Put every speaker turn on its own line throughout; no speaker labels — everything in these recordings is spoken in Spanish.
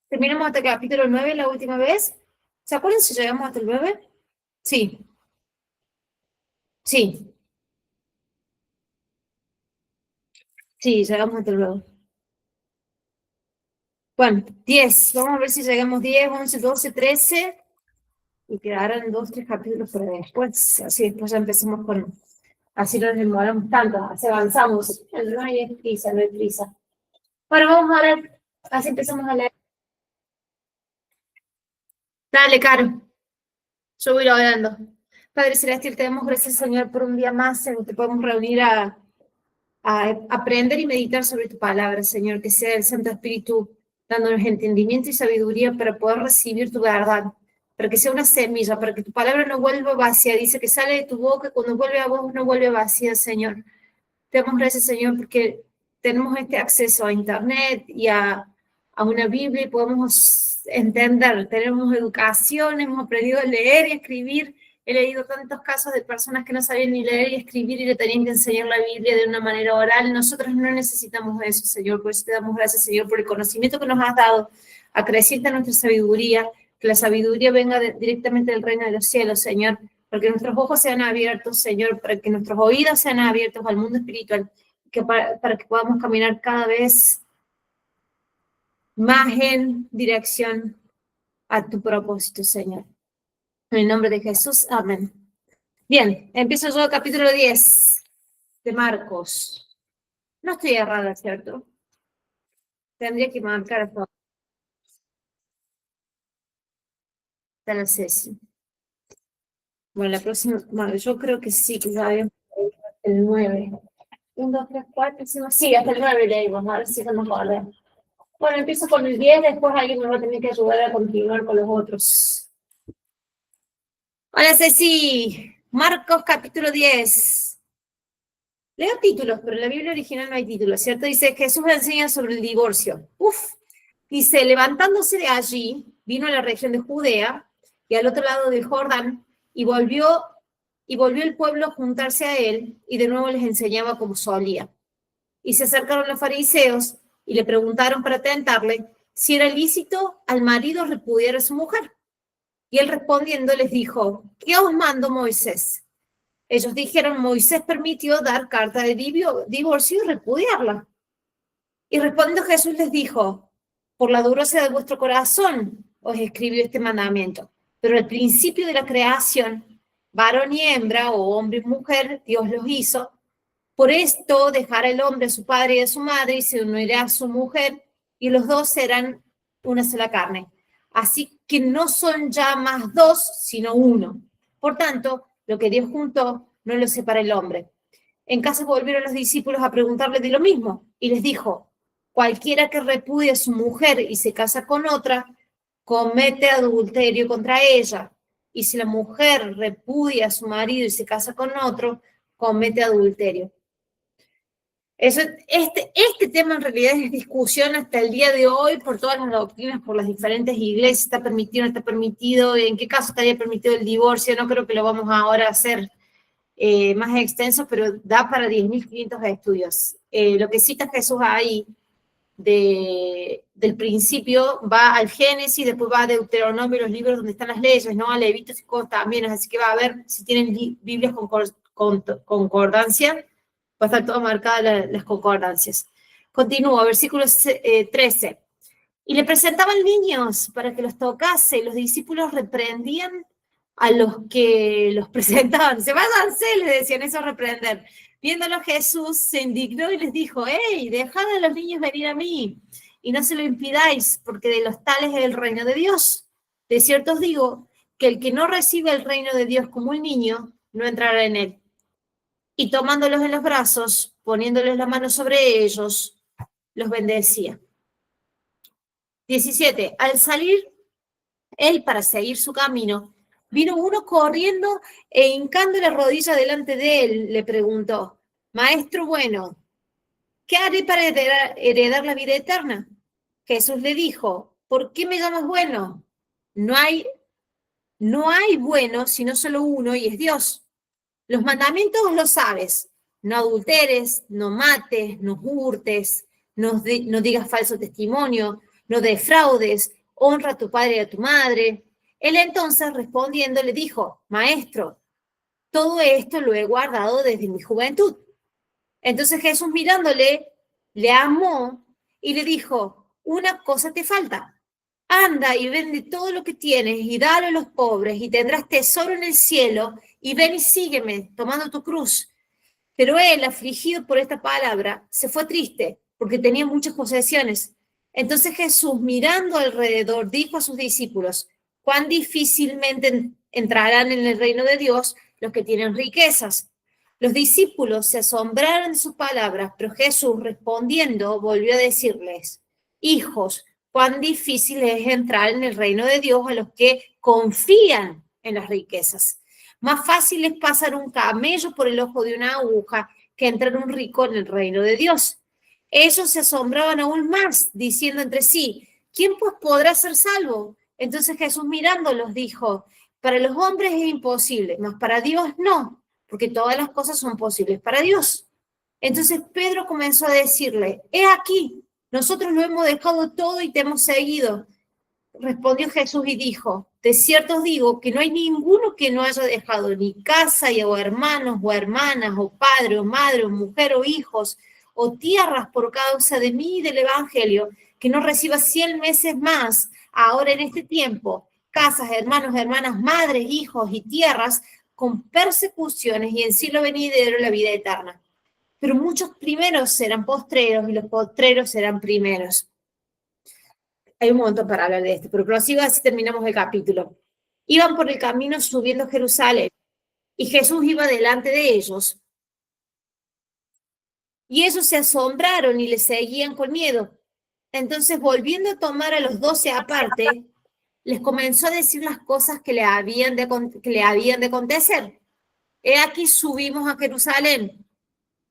Terminamos hasta el capítulo 9 la última vez. ¿Se acuerdan si llegamos hasta el 9? Sí, sí, sí, llegamos hasta el 9. Bueno, 10. Vamos a ver si llegamos 10, 11, 12, 13. Y quedarán 2, 3 capítulos para después. Así después ya empecemos con... Así no nos demoramos tanto, así avanzamos. No hay prisa, no hay prisa. Bueno, vamos a ver. Así empezamos a leer. Dale, Caro. Yo voy a ir orando. Padre Celestial, te damos gracias, Señor, por un día más en el que podemos reunir a aprender y meditar sobre tu palabra, Señor, que sea el Santo Espíritu dándonos entendimiento y sabiduría para poder recibir tu verdad, para que sea una semilla, para que tu palabra no vuelva vacía. Dice que sale de tu boca, cuando vuelve a vos no vuelve vacía, Señor. Te damos gracias, Señor, porque tenemos este acceso a Internet y a una Biblia y podemos entender, tenemos educación, hemos aprendido a leer y escribir. He leído tantos casos de personas que no sabían ni leer y escribir y le tenían que enseñar la Biblia de una manera oral. Nosotros no necesitamos eso, Señor, por eso te damos gracias, Señor, por el conocimiento que nos has dado. Acrecienta nuestra sabiduría, que la sabiduría venga directamente del reino de los cielos, Señor, para que nuestros ojos sean abiertos, Señor, para que nuestros oídos sean abiertos al mundo espiritual, que para que podamos caminar cada vez más en dirección a tu propósito, Señor. En el nombre de Jesús, amén. Bien, empiezo yo el capítulo 10 de Marcos. No estoy errada, ¿cierto? Tendría que marcar hasta la Ceci. Bueno, la próxima, bueno, yo creo que sí, que ya habíamos el 9. 1, 2, 3, 4, 5, sí, hasta el 9 leímos, a ver si se me acuerda. Bueno, empiezo con el 10, después alguien me va a tener que ayudar a continuar con los otros. Hola Ceci, Marcos capítulo 10. Leo títulos, pero en la Biblia original no hay títulos, ¿cierto? Dice, Jesús enseña sobre el divorcio. Dice, levantándose de allí, vino a la región de Judea y al otro lado del Jordán, y volvió el pueblo a juntarse a él, y de nuevo les enseñaba como solía. Y se acercaron los fariseos y le preguntaron para tentarle si era lícito al marido repudiar a su mujer. Y él respondiendo les dijo, ¿qué os mandó Moisés? Ellos dijeron, Moisés permitió dar carta de divorcio y repudiarla. Y respondiendo Jesús les dijo, por la dureza de vuestro corazón os escribió este mandamiento. Pero al principio de la creación, varón y hembra, o hombre y mujer, Dios los hizo. Por esto dejará el hombre a su padre y a su madre y se unirá a su mujer, y los dos serán una sola carne. Así que no son ya más dos, sino uno. Por tanto, lo que Dios juntó, no lo separa el hombre. En casa volvieron los discípulos a preguntarle de lo mismo, y les dijo, cualquiera que repudie a su mujer y se casa con otra, comete adulterio contra ella. Y si la mujer repudia a su marido y se casa con otro, comete adulterio. Este tema en realidad es discusión hasta el día de hoy por todas las doctrinas, por las diferentes iglesias, está permitido, no está permitido, en qué caso estaría permitido el divorcio, no creo que lo vamos ahora a hacer más extenso, pero da para 10.500 estudios. Lo que cita Jesús ahí del principio va al Génesis, después va a Deuteronomio, los libros donde están las leyes, ¿no? A Levíticos y cosas también, así que va a ver si tienen Biblias con concordancia, va a estar todo marcada las concordancias. Continúa, versículo 13. Y le presentaban niños para que los tocase, los discípulos reprendían a los que los presentaban. Se váyanse, les decían eso, reprender. Viéndolo Jesús se indignó y les dijo, hey, dejad a los niños venir a mí y no se lo impidáis, porque de los tales es el reino de Dios. De cierto os digo que el que no recibe el reino de Dios como un niño, no entrará en él. Y tomándolos en los brazos, poniéndoles la mano sobre ellos, los bendecía. 17. Al salir él para seguir su camino, vino uno corriendo e hincando la rodilla delante de él, le preguntó, Maestro bueno, ¿qué haré para heredar la vida eterna? Jesús le dijo, ¿por qué me llamas bueno? No hay bueno sino solo uno y es Dios. Los mandamientos los sabes, no adulteres, no mates, no hurtes, no digas falso testimonio, no defraudes, honra a tu padre y a tu madre. Él entonces respondiendo le dijo, Maestro, todo esto lo he guardado desde mi juventud. Entonces Jesús mirándole, le amó y le dijo, una cosa te falta. Anda y vende todo lo que tienes y dalo a los pobres y tendrás tesoro en el cielo y ven y sígueme tomando tu cruz. Pero él, afligido por esta palabra, se fue triste porque tenía muchas posesiones. Entonces Jesús, mirando alrededor, dijo a sus discípulos, cuán difícilmente entrarán en el reino de Dios los que tienen riquezas. Los discípulos se asombraron de sus palabras, pero Jesús, respondiendo, volvió a decirles, hijos, cuán difícil es entrar en el reino de Dios a los que confían en las riquezas. Más fácil es pasar un camello por el ojo de una aguja que entrar un rico en el reino de Dios. Ellos se asombraban aún más, diciendo entre sí, ¿quién pues podrá ser salvo? Entonces Jesús mirándolos dijo, para los hombres es imposible, mas para Dios no, porque todas las cosas son posibles para Dios. Entonces Pedro comenzó a decirle, he aquí, nosotros lo hemos dejado todo y te hemos seguido. Respondió Jesús y dijo, de cierto os digo que no hay ninguno que no haya dejado ni casa, o hermanos, o hermanas, o padre, o madre, o mujer, o hijos, o tierras por causa de mí y del evangelio, que no reciba 100 veces más ahora en este tiempo, casas, hermanos, hermanas, madres, hijos y tierras, con persecuciones y en siglo venidero la vida eterna. Pero muchos primeros serán postreros y los postreros serán primeros. Hay un montón para hablar de esto, pero prosigo así terminamos el capítulo. Iban por el camino subiendo a Jerusalén y Jesús iba delante de ellos. Y ellos se asombraron y le seguían con miedo. Entonces, volviendo a tomar a los 12 aparte, les comenzó a decir las cosas que le habían de acontecer. He aquí subimos a Jerusalén.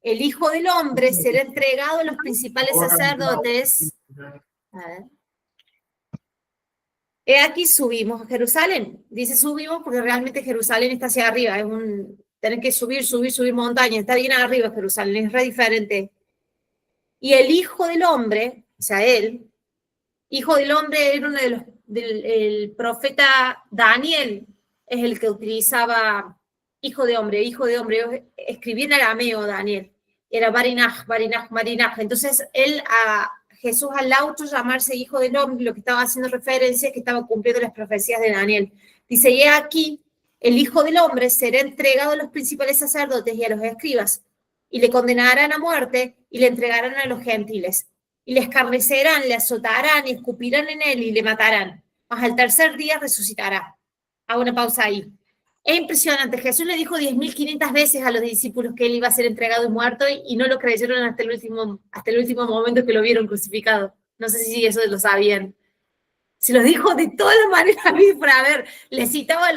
El Hijo del Hombre será entregado a los principales sacerdotes. A ver. He aquí subimos a Jerusalén. Dice subimos porque realmente Jerusalén está hacia arriba. Tener que subir montaña. Está bien arriba Jerusalén, es re diferente. Y el Hijo del Hombre, o sea, él, Hijo del Hombre era uno de el profeta Daniel, es el que utilizaba Hijo de Hombre. Escribía en arameo Daniel. Era Barinaj. Entonces, Jesús al auto llamarse Hijo del Hombre, lo que estaba haciendo referencia es que estaba cumpliendo las profecías de Daniel. Dice, y aquí, el Hijo del Hombre será entregado a los principales sacerdotes y a los escribas, y le condenarán a muerte y le entregarán a los gentiles. Y le escarnecerán, le azotarán, y escupirán en él y le matarán. Mas al tercer día resucitará. Hago una pausa ahí. Es impresionante. Jesús le dijo 10.500 veces a los discípulos que él iba a ser entregado y muerto y no lo creyeron hasta el último momento que lo vieron crucificado. No sé si eso lo sabían. Se los dijo de todas las maneras, para ver, le citaba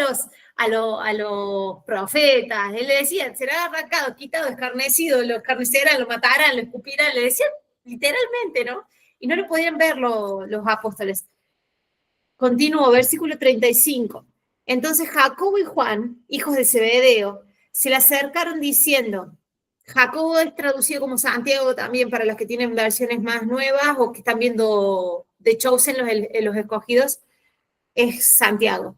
a los profetas. Él le decía, será arrancado, quitado, escarnecido, lo escarnecerán, lo matarán, lo escupirán. Le decían literalmente, ¿no? Y no lo podían ver los apóstoles. Continúo, versículo 35. Entonces Jacobo y Juan, hijos de Zebedeo, se le acercaron diciendo, Jacobo es traducido como Santiago también para los que tienen versiones más nuevas o que están viendo The Chosen, los escogidos, es Santiago.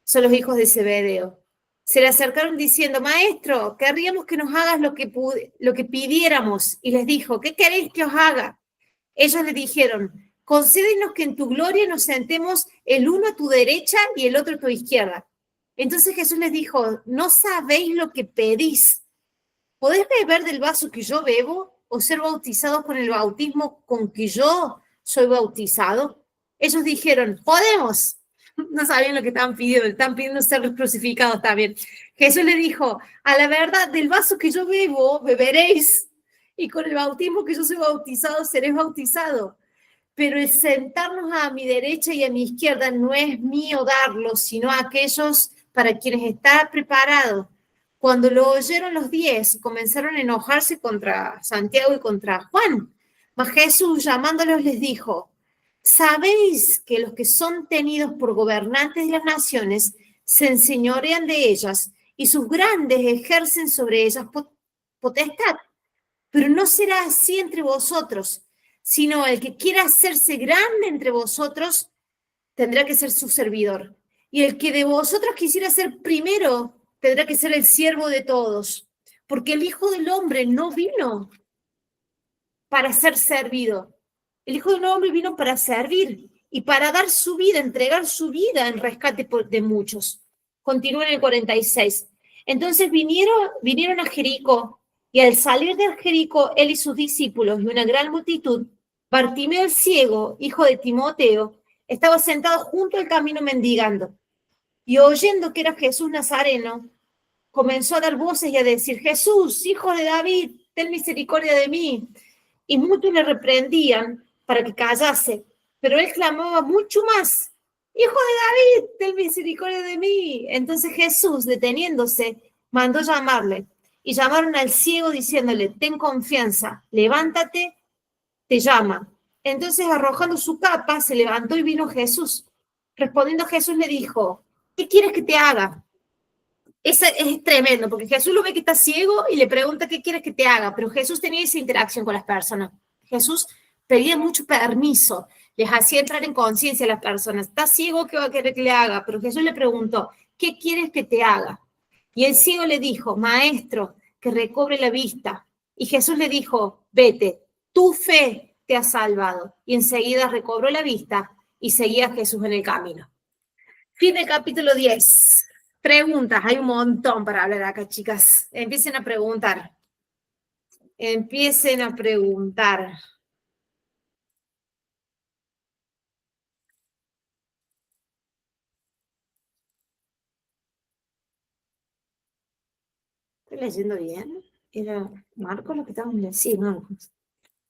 Son los hijos de Zebedeo. Se le acercaron diciendo, Maestro, querríamos que nos hagas lo que pidiéramos. Y les dijo, ¿qué queréis que os haga? Ellos le dijeron, concédenos que en tu gloria nos sentemos el uno a tu derecha y el otro a tu izquierda. Entonces Jesús les dijo, no sabéis lo que pedís. ¿Podéis beber del vaso que yo bebo o ser bautizados con el bautismo con que yo soy bautizado? Ellos dijeron, podemos. No sabían lo que estaban pidiendo ser los crucificados también. Jesús le dijo, a la verdad, del vaso que yo bebo, beberéis, y con el bautismo que yo soy bautizado, seréis bautizados. Pero el sentarnos a mi derecha y a mi izquierda no es mío darlo, sino a aquellos para quienes está preparado. Cuando lo oyeron los 10, comenzaron a enojarse contra Santiago y contra Juan. Mas Jesús, llamándolos, les dijo, ¿sabéis que los que son tenidos por gobernantes de las naciones se enseñorean de ellas y sus grandes ejercen sobre ellas potestad? Pero no será así entre vosotros, sino el que quiera hacerse grande entre vosotros tendrá que ser su servidor. Y el que de vosotros quisiera ser primero tendrá que ser el siervo de todos. Porque el Hijo del Hombre no vino para ser servido. El Hijo del Hombre vino para servir y para dar su vida, entregar su vida en rescate de muchos. Continúa en el 46. Entonces vinieron a Jericó, y al salir de Jericó, él y sus discípulos y una gran multitud, Bartimeo el ciego, hijo de Timoteo, estaba sentado junto al camino mendigando. Y oyendo que era Jesús Nazareno, comenzó a dar voces y a decir: Jesús, hijo de David, ten misericordia de mí. Y muchos le reprendían para que callase, pero él clamaba mucho más: Hijo de David, ten misericordia de mí. Entonces Jesús, deteniéndose, mandó llamarle, y llamaron al ciego diciéndole: ten confianza, levántate, te llama. Entonces, arrojando su capa, se levantó y vino Jesús. Respondiendo Jesús le dijo: ¿qué quieres que te haga? Es tremendo, porque Jesús lo ve que está ciego y le pregunta: ¿qué quieres que te haga? Pero Jesús tenía esa interacción con las personas. Jesús pedía mucho permiso, les hacía entrar en conciencia a las personas. Está ciego, ¿qué va a querer que le haga? Pero Jesús le preguntó: ¿qué quieres que te haga? Y el ciego le dijo: maestro, que recobre la vista. Y Jesús le dijo: vete, tu fe te ha salvado. Y enseguida recobró la vista y seguía a Jesús en el camino. Fin del capítulo 10. Preguntas, hay un montón para hablar acá, chicas. Empiecen a preguntar. Empiecen a preguntar. ¿Estoy leyendo bien? ¿Era Marcos lo que estábamos leyendo? Sí, Marcos.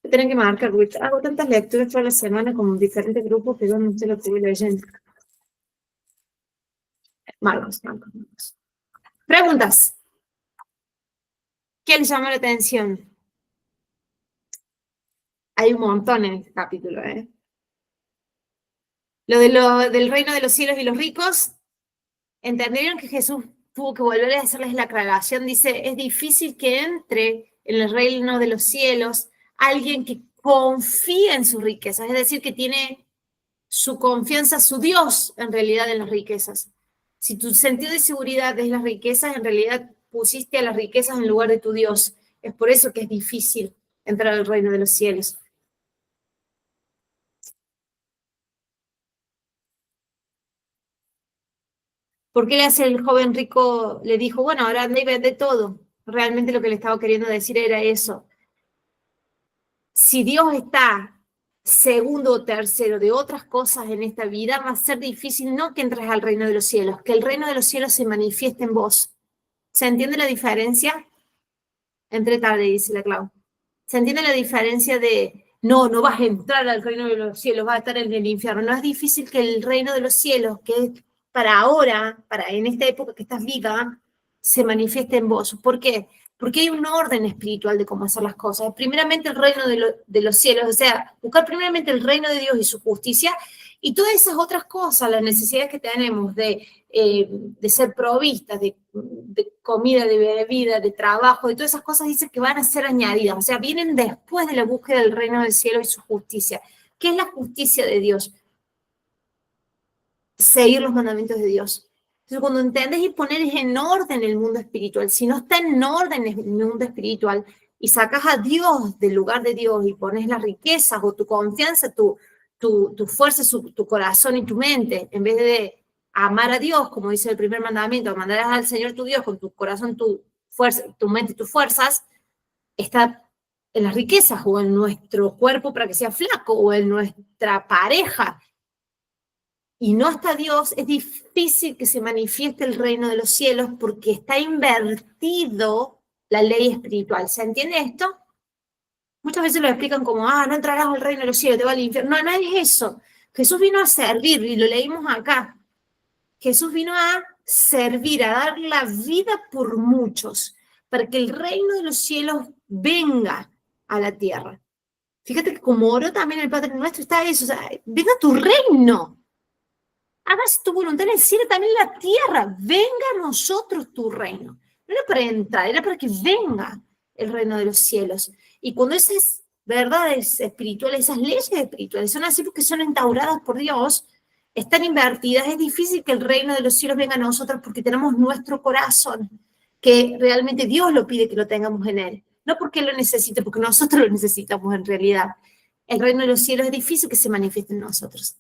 Tienen que marcar, porque hago tantas lecturas toda la semana con diferentes grupos que yo no sé lo que voy leyendo. Marcos. Preguntas. ¿Qué les llama la atención? Hay un montón en este capítulo, ¿eh? Del reino de los cielos y los ricos. ¿Entendieron que Jesús tuvo que volver a hacerles la aclaración? Dice: es difícil que entre en el reino de los cielos alguien que confía en sus riquezas, es decir, que tiene su confianza, su Dios, en realidad, en las riquezas. Si tu sentido de seguridad es las riquezas, en realidad pusiste a las riquezas en lugar de tu Dios. Es por eso que es difícil entrar al reino de los cielos. ¿Por qué el joven rico le dijo: bueno, ahora anda y vende todo? Realmente lo que le estaba queriendo decir era eso. Si Dios está segundo o tercero de otras cosas en esta vida, va a ser difícil no que entres al reino de los cielos, que el reino de los cielos se manifieste en vos. ¿Se entiende la diferencia? Entré tarde, dice la Clau. ¿Se entiende la diferencia de no vas a entrar al reino de los cielos, vas a estar en el infierno? No es difícil que el reino de los cielos, que es para ahora, para en esta época que estás viva, se manifieste en vos. ¿Por qué? Porque hay un orden espiritual de cómo hacer las cosas. Primeramente el reino de los cielos, o sea, buscar primeramente el reino de Dios y su justicia, y todas esas otras cosas, las necesidades que tenemos de ser provistas, de comida, de bebida, de trabajo, de todas esas cosas, dice que van a ser añadidas, o sea, vienen después de la búsqueda del reino del cielo y su justicia. ¿Qué es la justicia de Dios? Seguir los mandamientos de Dios. Entonces, cuando entiendes y pones en orden el mundo espiritual, si no está en orden el mundo espiritual y sacas a Dios del lugar de Dios y pones las riquezas o tu confianza, tu fuerza, tu corazón y tu mente, en vez de amar a Dios, como dice el primer mandamiento, amarás al Señor tu Dios con tu corazón, tu fuerza, tu mente y tus fuerzas, está en las riquezas o en nuestro cuerpo para que sea flaco o en nuestra pareja, y no está Dios, es difícil que se manifieste el reino de los cielos porque está invertido la ley espiritual. ¿Se entiende esto? Muchas veces lo explican como: no entrarás al reino de los cielos, te va al infierno. No, no es eso. Jesús vino a servir, y lo leímos acá. Jesús vino a servir, a dar la vida por muchos, para que el reino de los cielos venga a la tierra. Fíjate que como oró también el Padre Nuestro, está eso: o sea, venga tu reino. Hágase tu voluntad en el cielo, también en la tierra. Venga a nosotros tu reino. No era para entrar, era para que venga el reino de los cielos. Y cuando esa es verdades espirituales, esas leyes espirituales, son así porque son instauradas por Dios, están invertidas. Es difícil que el reino de los cielos venga a nosotros porque tenemos nuestro corazón, que realmente Dios lo pide que lo tengamos en él. No porque lo necesite, porque nosotros lo necesitamos en realidad. El reino de los cielos es difícil que se manifieste en nosotros.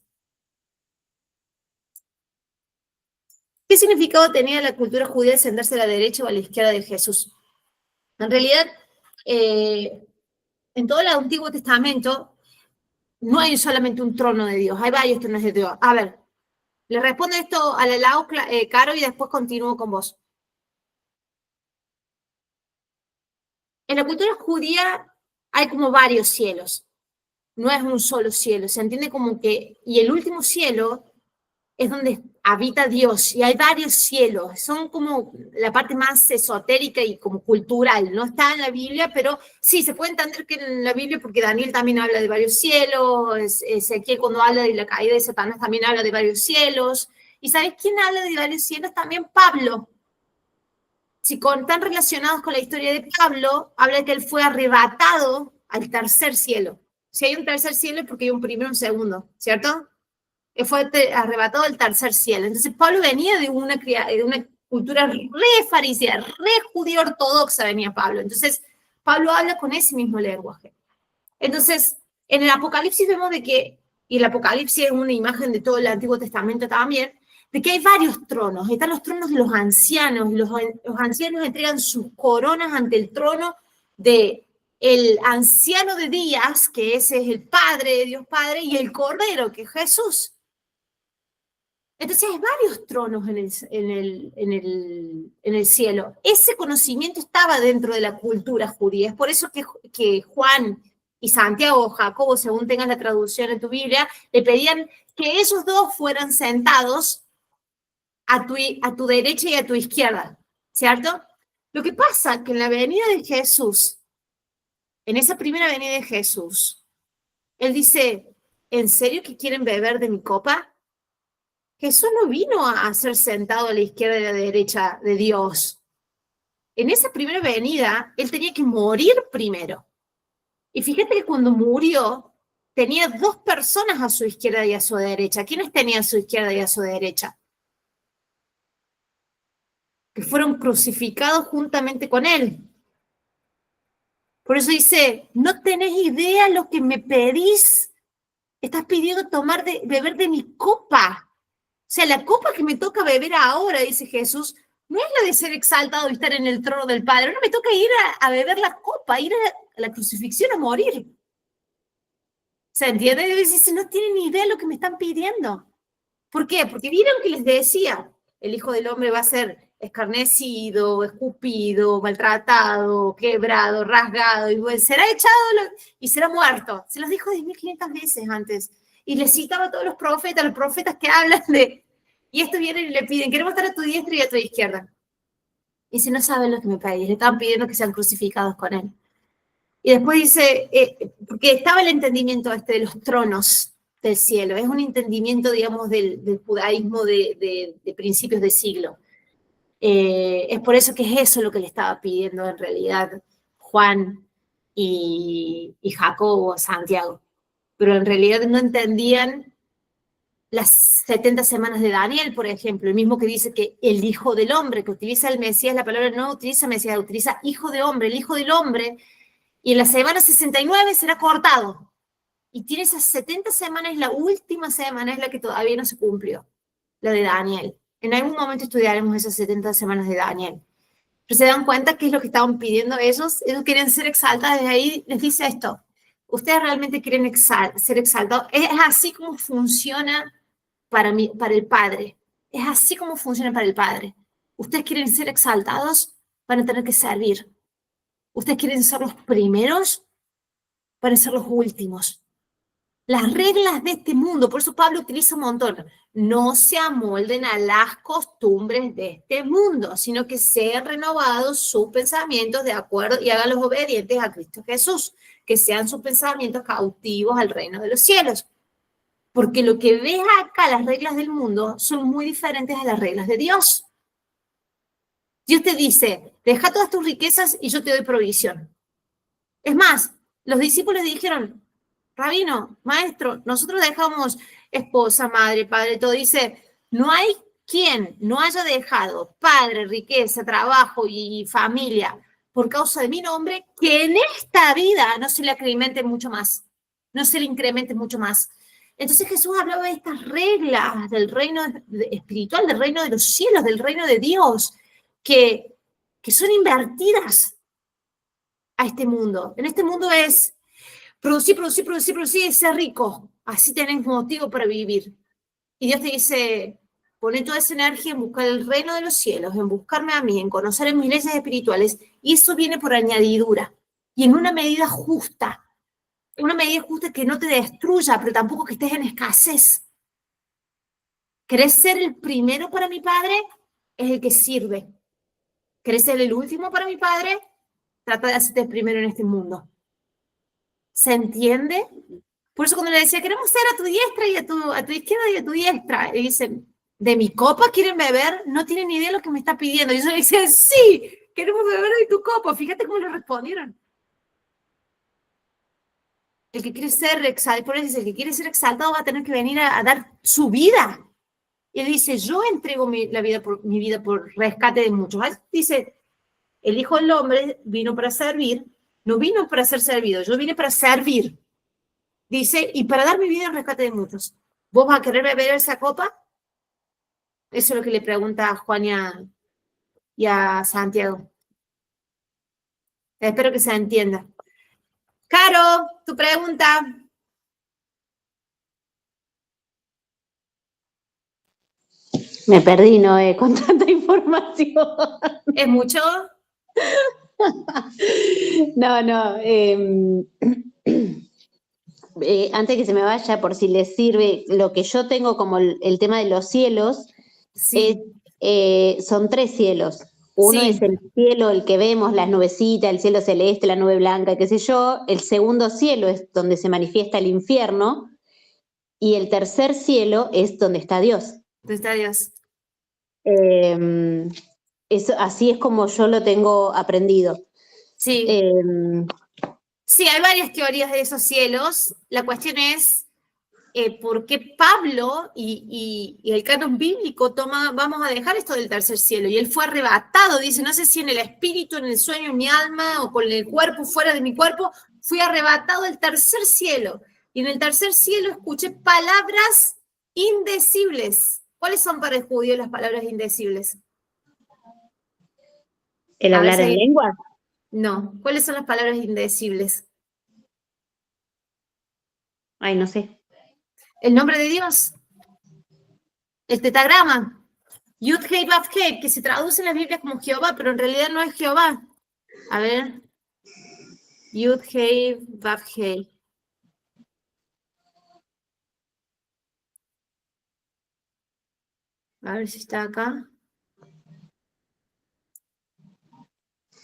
¿Qué significado tenía la cultura judía de sentarse a la derecha o a la izquierda de Jesús? En realidad, en todo el Antiguo Testamento no hay solamente un trono de Dios, hay varios tronos de Dios. A ver, le respondo esto a la Lau, Caro, y después continúo con vos. En la cultura judía hay como varios cielos, no es un solo cielo, se entiende como que, y el último cielo es donde habita Dios, y hay varios cielos, son como la parte más esotérica y como cultural, no está en la Biblia, pero sí, se puede entender que en la Biblia, porque Daniel también habla de varios cielos, Ezequiel cuando habla de la caída de Satanás también habla de varios cielos, y ¿sabes quién habla de varios cielos? También Pablo. Si están relacionados con la historia de Pablo, habla de que él fue arrebatado al tercer cielo. Si hay un tercer cielo es porque hay un primero y un segundo, ¿cierto? Fue arrebatado al tercer cielo. Entonces Pablo venía de una cultura re farisea, re judío ortodoxa venía Pablo. Entonces Pablo habla con ese mismo lenguaje. Entonces en el Apocalipsis vemos de que, y el Apocalipsis es una imagen de todo el Antiguo Testamento también, de que hay varios tronos. Están los tronos de los ancianos, y los ancianos entregan sus coronas ante el trono de el anciano de días, que ese es el Padre de Dios Padre, y el Cordero, que es Jesús. Entonces hay varios tronos en el cielo. Ese conocimiento estaba dentro de la cultura judía. Es por eso que Juan y Santiago o Jacobo, según tengas la traducción en tu Biblia, le pedían que esos dos fueran sentados a tu derecha y a tu izquierda, ¿cierto? Lo que pasa es que en la venida de Jesús, en esa primera venida de Jesús, él dice, ¿en serio que quieren beber de mi copa? Jesús no vino a ser sentado a la izquierda y a la derecha de Dios. En esa primera venida, él tenía que morir primero. Y fíjate que cuando murió, tenía dos personas a su izquierda y a su derecha. ¿Quiénes tenían a su izquierda y a su derecha? Que fueron crucificados juntamente con él. Por eso dice, no tenés idea lo que me pedís. Estás pidiendo beber de mi copa. O sea, la copa que me toca beber ahora, dice Jesús, no es la de ser exaltado y estar en el trono del Padre. No me toca ir a beber la copa, ir a la crucifixión a morir. ¿Se entiende? Y dice, no tienen ni idea de lo que me están pidiendo. ¿Por qué? Porque vieron que les decía, el Hijo del Hombre va a ser escarnecido, escupido, maltratado, quebrado, rasgado, y será echado y será muerto. Se los dijo 10.500 veces antes. Y les citaba a todos los profetas que hablan de... Y estos vienen y le piden, queremos estar a tu diestra y a tu izquierda. Y si no saben lo que me pedís, le están pidiendo que sean crucificados con él. Y después dice, porque estaba el entendimiento de los tronos del cielo, es un entendimiento, digamos, del judaísmo de principios de siglo. Es por eso que es eso lo que le estaba pidiendo en realidad Juan y Jacobo, Santiago. Pero en realidad no entendían las 70 semanas de Daniel, por ejemplo, el mismo que dice que el Hijo del Hombre, que utiliza el Mesías, la palabra no utiliza Mesías, utiliza Hijo de Hombre, el Hijo del Hombre, y en la semana 69 será cortado. Y tiene esas 70 semanas, la última semana es la que todavía no se cumplió, la de Daniel. En algún momento estudiaremos esas 70 semanas de Daniel. Pero se dan cuenta qué es lo que estaban pidiendo ellos. Ellos quieren ser exaltados. Desde ahí les dice esto. Ustedes realmente quieren ser exaltados. Es así como funciona para el Padre. Es así como funciona para el Padre. Ustedes quieren ser exaltados, van a tener que servir. Ustedes quieren ser los primeros, van a ser los últimos. Las reglas de este mundo, por eso Pablo utiliza un montón, no se amolden a las costumbres de este mundo, sino que sean renovados sus pensamientos de acuerdo y háganlos obedientes a Cristo Jesús, que sean sus pensamientos cautivos al reino de los cielos. Porque lo que ves acá, las reglas del mundo, son muy diferentes a las reglas de Dios. Dios te dice, deja todas tus riquezas y yo te doy provisión. Es más, Los discípulos dijeron, Rabino, maestro, nosotros dejamos esposa, madre, padre, todo. Dice, no hay quien no haya dejado padre, riqueza, trabajo y familia por causa de mi nombre, que en esta vida no se le incremente mucho más, no se le incremente mucho más. Entonces Jesús hablaba de estas reglas del reino espiritual, del reino de los cielos, del reino de Dios, que son invertidas a este mundo. En este mundo es producir, producir, producir, producir y ser rico. Así tenés motivo para vivir. Y Dios te dice, poné toda esa energía en buscar el reino de los cielos, en buscarme a mí, en conocer en mis leyes espirituales. Y eso viene por añadidura. Y en una medida justa. Una medida justa que no te destruya, pero tampoco que estés en escasez. ¿Querés ser el primero para mi Padre? Es el que sirve. ¿Querés ser el último para mi Padre? Trata de hacerte el primero en este mundo. ¿Se entiende? Por eso cuando le decía, queremos ser a tu diestra y a tu izquierda y a tu diestra, y dicen, ¿de mi copa quieren beber? No tienen ni idea de lo que me está pidiendo. Y yo le decía, sí, queremos beber de tu copa. Fíjate cómo le respondieron. El que quiere ser exaltado, por eso dice, el que quiere ser exaltado va a tener que venir a dar su vida. Y él dice, yo entrego mi vida por rescate de muchos. Dice, el Hijo del Hombre vino para servir, no vino para ser servido, yo vine para servir. Dice, y para dar mi vida en rescate de muchos. ¿Vos vas a querer beber esa copa? Eso es lo que le pregunta a Juan y a Santiago. Espero que se entienda. Caro, tu pregunta.
Me perdí, Noé, con tanta información.
¿Es mucho?
No. Antes que se me vaya, por si les sirve, lo que yo tengo como el tema de los cielos,
Sí.
son 3 cielos. Uno
Sí.
es el cielo, el que vemos, las nubecitas, el cielo celeste, la nube blanca, qué sé yo. El segundo cielo es donde se manifiesta el infierno. Y el tercer cielo es donde está Dios.
¿Dónde está Dios?
Así es como yo lo tengo aprendido.
Sí. Sí, hay varias teorías de esos cielos. La cuestión es por qué Pablo y el canon bíblico vamos a dejar esto del tercer cielo. Y él fue arrebatado, dice, no sé si en el espíritu, en el sueño, en mi alma o con el cuerpo, fuera de mi cuerpo, fui arrebatado al tercer cielo. Y en el tercer cielo escuché palabras indecibles. ¿Cuáles son para el judío las palabras indecibles?
¿El
A ver
hablar
si
en
hay...
lengua?
No. ¿Cuáles son las palabras indecibles?
Ay, no sé.
El nombre de Dios. El tetagrama. Yud Hei Vav Hei, que se traduce en la Biblia como Jehová, pero en realidad no es Jehová. A ver. Yud Hei Vav Hei. A ver si está acá.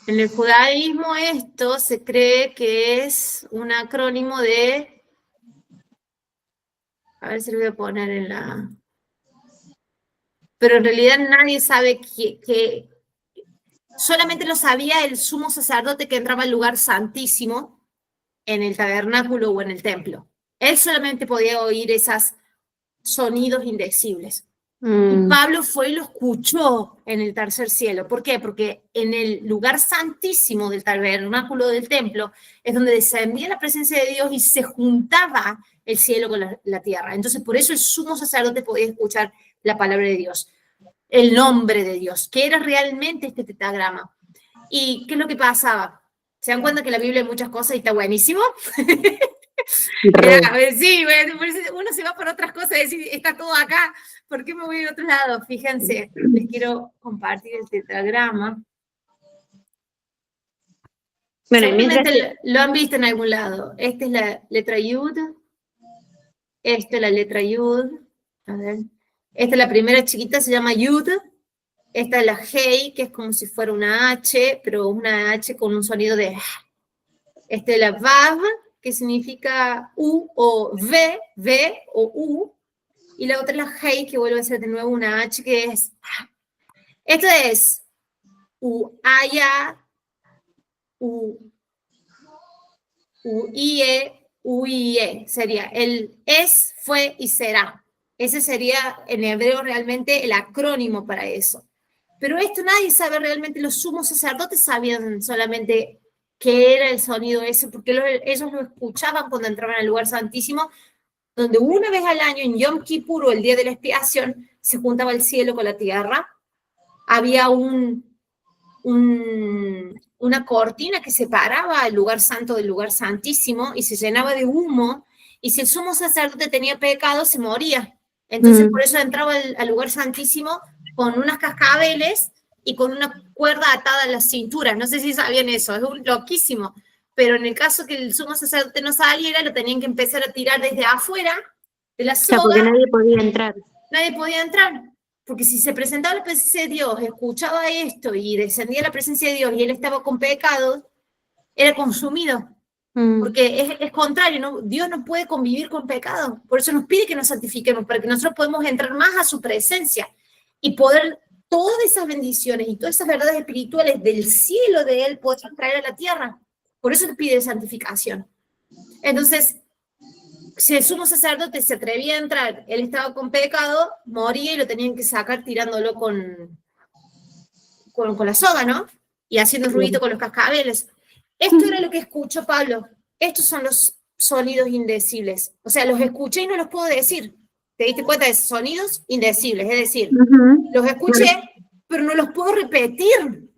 En el judaísmo esto se cree que es un acrónimo de... A ver si lo voy a poner en la... Pero en realidad nadie sabe que solamente lo sabía el sumo sacerdote que entraba al lugar santísimo en el tabernáculo o en el templo. Él solamente podía oír esos sonidos indecibles. Y Pablo fue y lo escuchó en el tercer cielo. ¿Por qué? Porque en el lugar santísimo del tabernáculo del templo es donde descendía la presencia de Dios y se juntaba el cielo con la tierra. Entonces, por eso el sumo sacerdote podía escuchar la palabra de Dios, el nombre de Dios, que era realmente este tetagrama. ¿Y qué es lo que pasaba? ¿Se dan cuenta que en la Biblia hay muchas cosas y está buenísimo? A ver, sí, uno se va por otras cosas y decir, está todo acá, ¿por qué me voy a otro lado? Fíjense, les quiero compartir el tetragrama. Bueno, seguramente lo han visto en algún lado. Esta es la letra Yud, esta es la letra Yud, a ver, esta es la primera chiquita, se llama Yud, esta es la Hei, que es como si fuera una H, pero una H con un sonido de... Esta es la Vav, que significa U o V o U, y la otra es la Hei, que vuelve a ser de nuevo una H, que es... Esto es U, Aya, U, UIE, sería el es, fue y será. Ese sería en hebreo realmente el acrónimo para eso. Pero esto nadie sabe realmente, los sumos sacerdotes sabían solamente qué era el sonido ese, porque ellos lo escuchaban cuando entraban al lugar santísimo, donde una vez al año, en Yom Kippur o el día de la expiación, se juntaba el cielo con la tierra. Había una cortina que separaba el lugar santo del lugar santísimo y se llenaba de humo, y si el sumo sacerdote tenía pecado, se moría. Entonces, por eso entraba al lugar santísimo con unas cascabeles y con una cuerda atada a la cintura. No sé si sabían eso, es loquísimo. Pero en el caso que el sumo sacerdote no saliera, lo tenían que empezar a tirar desde afuera de la soga.
Porque nadie podía entrar.
Nadie podía entrar. Porque si se presentaba la presencia de Dios, escuchaba esto y descendía la presencia de Dios y él estaba con pecado, era consumido. Porque es contrario, ¿no? Dios no puede convivir con pecado. Por eso nos pide que nos santifiquemos, para que nosotros podamos entrar más a su presencia y poder todas esas bendiciones y todas esas verdades espirituales del cielo de Él poder traer a la tierra. Por eso nos pide santificación. Entonces, si el sumo sacerdote se atrevía a entrar, él estaba con pecado, moría y lo tenían que sacar tirándolo con la soga, ¿no? Y haciendo ruido con los cascabeles. Esto era lo que escuchó Pablo. Estos son los sonidos indecibles. O sea, los escuché y no los puedo decir. ¿Te diste cuenta de esos sonidos indecibles? Es decir, los escuché, pero no los puedo repetir.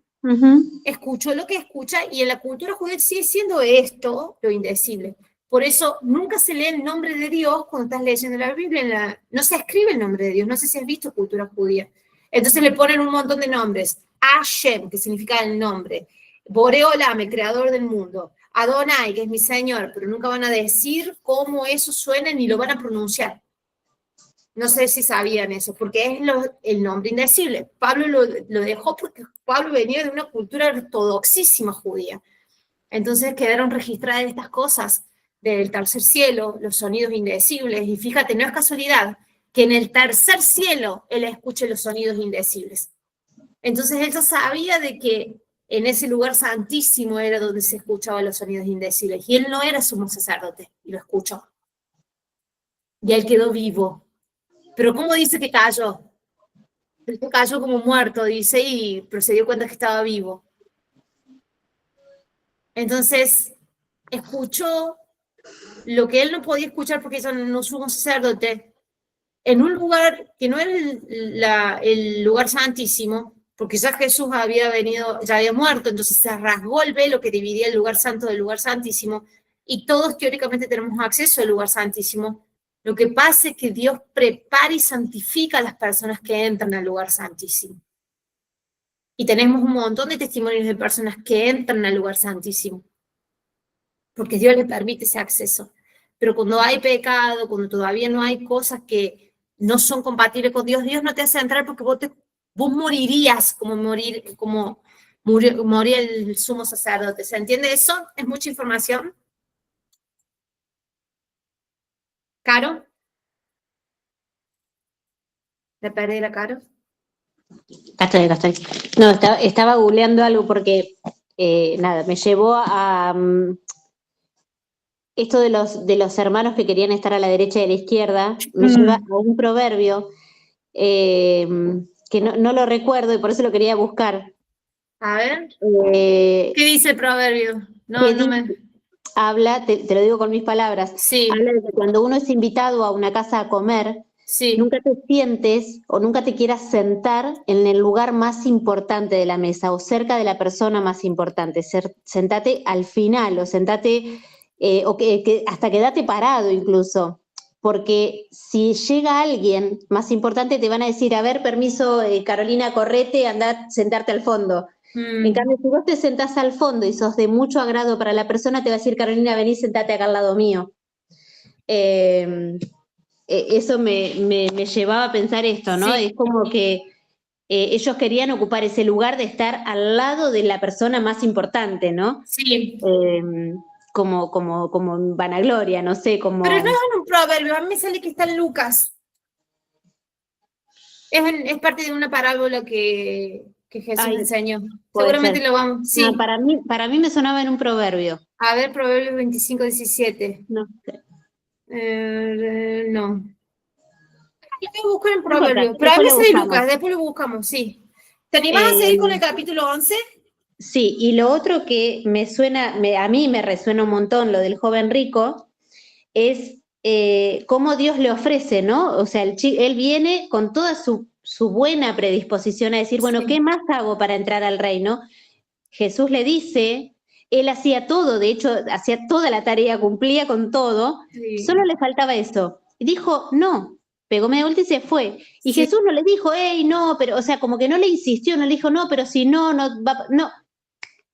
Escucho lo que escucha, y en la cultura judía sigue siendo esto lo indecible. Por eso nunca se lee el nombre de Dios cuando estás leyendo la Biblia. No se escribe el nombre de Dios. No sé si has visto cultura judía. Entonces le ponen un montón de nombres. Hashem, que significa el nombre. Boreolam, el creador del mundo. Adonai, que es mi Señor, pero nunca van a decir cómo eso suena ni lo van a pronunciar. No sé si sabían eso, porque es el nombre indecible. Pablo lo dejó porque Pablo venía de una cultura ortodoxísima judía. Entonces quedaron registradas estas cosas del tercer cielo, los sonidos indecibles, y fíjate, no es casualidad que en el tercer cielo él escuche los sonidos indecibles. Entonces él ya sabía de que en ese lugar santísimo era donde se escuchaban los sonidos indecibles, y él no era sumo sacerdote, y lo escuchó. Y él quedó vivo. Pero ¿cómo dice que cayó? Él cayó como muerto, dice, pero se dio cuenta que estaba vivo. Entonces, escuchó lo que él no podía escuchar porque ya no sumo sacerdote, en un lugar que no era el lugar santísimo, porque ya Jesús había venido, ya había muerto, entonces se rasgó el velo que dividía el lugar santo del lugar santísimo, y todos teóricamente tenemos acceso al lugar santísimo. Lo que pasa es que Dios prepara y santifica a las personas que entran al lugar santísimo. Y tenemos un montón de testimonios de personas que entran al lugar santísimo, porque Dios les permite ese acceso. Pero cuando hay pecado, cuando todavía no hay cosas que no son compatibles con Dios, Dios no te hace entrar porque vos morirías como murió el sumo sacerdote. ¿Se entiende eso? ¿Es mucha información? ¿Caro? ¿Le perdí la Caro?
Acá estoy. No, estaba googleando algo porque, nada, me llevó a esto de los hermanos que querían estar a la derecha y a la izquierda, me lleva a un proverbio que no lo recuerdo y por eso lo quería buscar.
A ver. ¿Qué dice el proverbio?
Habla, te lo digo con mis palabras,
sí.
Habla de que cuando uno es invitado a una casa a comer,
sí.
nunca te sientes o nunca te quieras sentar en el lugar más importante de la mesa o cerca de la persona más importante. Sentate al final o sentate, o hasta quedate parado incluso. Porque si llega alguien más importante te van a decir, a ver, permiso, Carolina, correte, andá a sentarte al fondo. En cambio, si vos te sentás al fondo y sos de mucho agrado para la persona, te va a decir, Carolina, vení, sentate acá al lado mío. Eso me llevaba a pensar esto, ¿no?
Sí.
Es como que ellos querían ocupar ese lugar de estar al lado de la persona más importante, ¿no?
Sí.
Como en vanagloria, no sé, como...
Pero no es un proverbio, a mí me sale que está en Lucas. Es parte de una parábola que que Jesús
Ay,
enseñó.
puede
Seguramente
ser.
lo vamos, sí.
No, para mí me sonaba en un proverbio.
A ver, Proverbios 25, 17.
No,
No. Lo voy a buscar en
no importa,
Proverbios, pero a
después lo
veces de
buscamos.
Lucas, después lo buscamos, sí. ¿Te animás a
Eh,
seguir con el capítulo 11?
sí, y lo otro que me suena, a mí me resuena un montón, lo del joven rico, es cómo Dios le ofrece, ¿no? O sea, él viene con toda su buena predisposición a decir, bueno, ¿qué
Sí.
más hago para entrar al reino? Jesús le dice, él hacía todo, de hecho, hacía toda la tarea, cumplía con todo, solo
Sí.
le faltaba eso. Y dijo, no, pegó media vuelta y se fue. Y
Sí.
Jesús no le dijo, hey, no, pero, o sea, como que no le insistió, no le dijo, no, pero si no, no, va, no.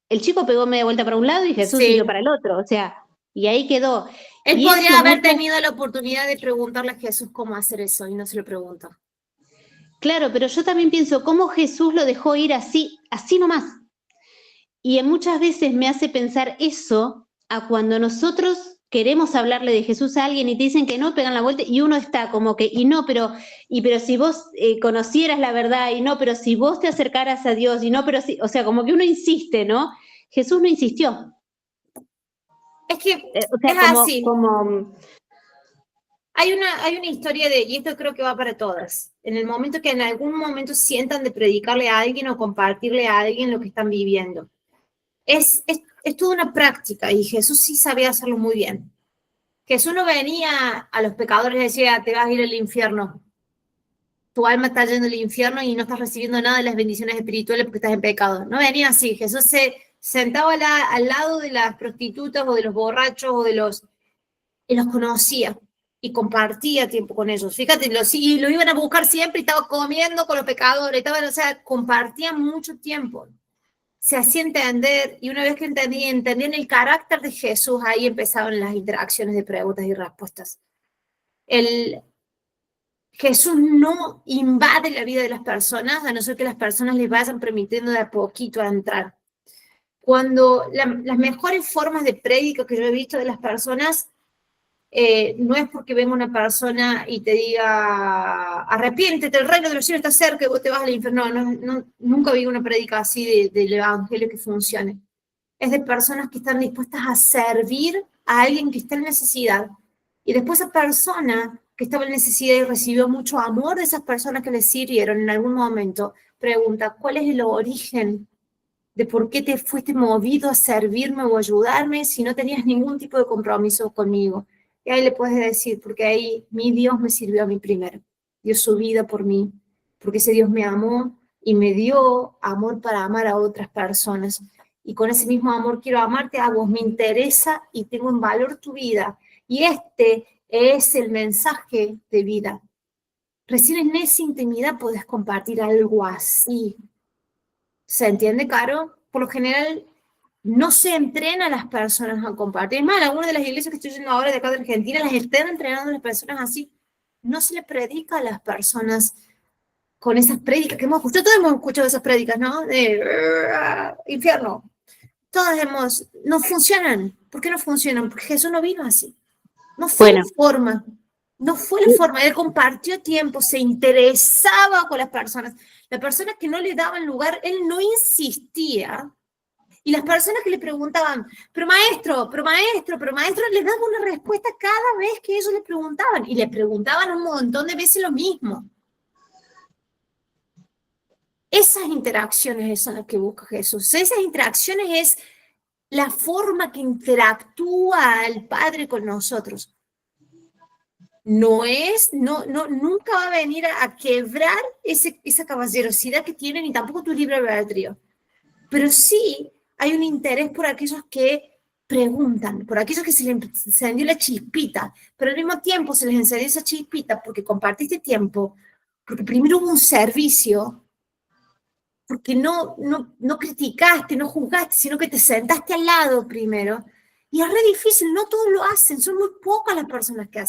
El chico pegó media vuelta para un lado y Jesús siguió
Sí.
para el otro, o sea, y ahí quedó.
Él
Y
podría
eso
haber
muchas,
tenido la oportunidad de preguntarle a Jesús cómo hacer eso y no se lo preguntó.
claro, pero yo también pienso, ¿cómo Jesús lo dejó ir así, así nomás? Y muchas veces me hace pensar eso a cuando nosotros queremos hablarle de Jesús a alguien y te dicen que no, pegan la vuelta y uno está como que, y no, pero si vos conocieras la verdad, y no, pero si vos te acercaras a Dios, y no, pero si, o sea, como que uno insiste, ¿no? Jesús no insistió.
Es que
O sea,
es así.
como
Hay una historia y esto creo que va para todas. En el momento que en algún momento sientan de predicarle a alguien o compartirle a alguien lo que están viviendo. Es toda una práctica y Jesús sí sabía hacerlo muy bien. Jesús no venía a los pecadores y decía, te vas a ir al infierno. Tu alma está yendo al infierno y no estás recibiendo nada de las bendiciones espirituales porque estás en pecado. No venía así. Jesús se sentaba al lado de las prostitutas o de los borrachos o y los conocía y compartía tiempo con ellos. Fíjate, y lo iban a buscar siempre y estaba comiendo con los pecadores, o sea, compartían mucho tiempo. Se hacía entender, y una vez que entendían el carácter de Jesús, ahí empezaban las interacciones de preguntas y respuestas. Jesús no invade la vida de las personas, a no ser que las personas les vayan permitiendo de a poquito a entrar. Cuando las mejores formas de prédica que yo he visto de las personas no es porque venga una persona y te diga, arrepiéntete, el reino de los cielos está cerca y vos te vas al infierno. Nunca vi una prédica así del evangelio que funcione. Es de personas que están dispuestas a servir a alguien que está en necesidad. Y después esa persona que estaba en necesidad y recibió mucho amor de esas personas que le sirvieron en algún momento, pregunta, ¿cuál es el origen de por qué te fuiste movido a servirme o ayudarme si no tenías ningún tipo de compromiso conmigo? Y ahí le puedes decir, porque ahí mi Dios me sirvió a mí primero, dio su vida por mí, porque ese Dios me amó y me dio amor para amar a otras personas. Y con ese mismo amor quiero amarte a vos, me interesa y tengo en valor tu vida. Y este es el mensaje de vida. Recién en esa intimidad puedes compartir algo así. ¿Se entiende, Caro? Por lo general, no se entrena a las personas a compartir. Es más, algunas de las iglesias que estoy yendo ahora de acá de Argentina las están entrenando a las personas así. No se le predica a las personas con esas prédicas que hemos escuchado. Todos hemos escuchado esas prédicas, ¿no? De infierno. Todas no funcionan. ¿Por qué no funcionan? Porque Jesús no vino así. No fue la
bueno,
forma. No fue la forma. Él compartió tiempo, se interesaba con las personas. Las personas que no le daban lugar, él no insistía. Y las personas que le preguntaban, pero maestro, le daba una respuesta cada vez que ellos le preguntaban. Y le preguntaban un montón de veces lo mismo. Esas interacciones son las que busca Jesús. Esas interacciones es la forma que interactúa el Padre con nosotros. Nunca va a venir a quebrar esa caballerosidad que tienen ni tampoco tu libre albedrío. Pero sí hay un interés por aquellos que preguntan, por aquellos que se les encendió la chispita, pero al mismo tiempo se les encendió esa chispita porque compartiste tiempo, porque primero hubo un servicio, porque no criticaste, no juzgaste, sino que te sentaste al lado primero. Y es re difícil, no todos lo hacen, son muy pocas las personas que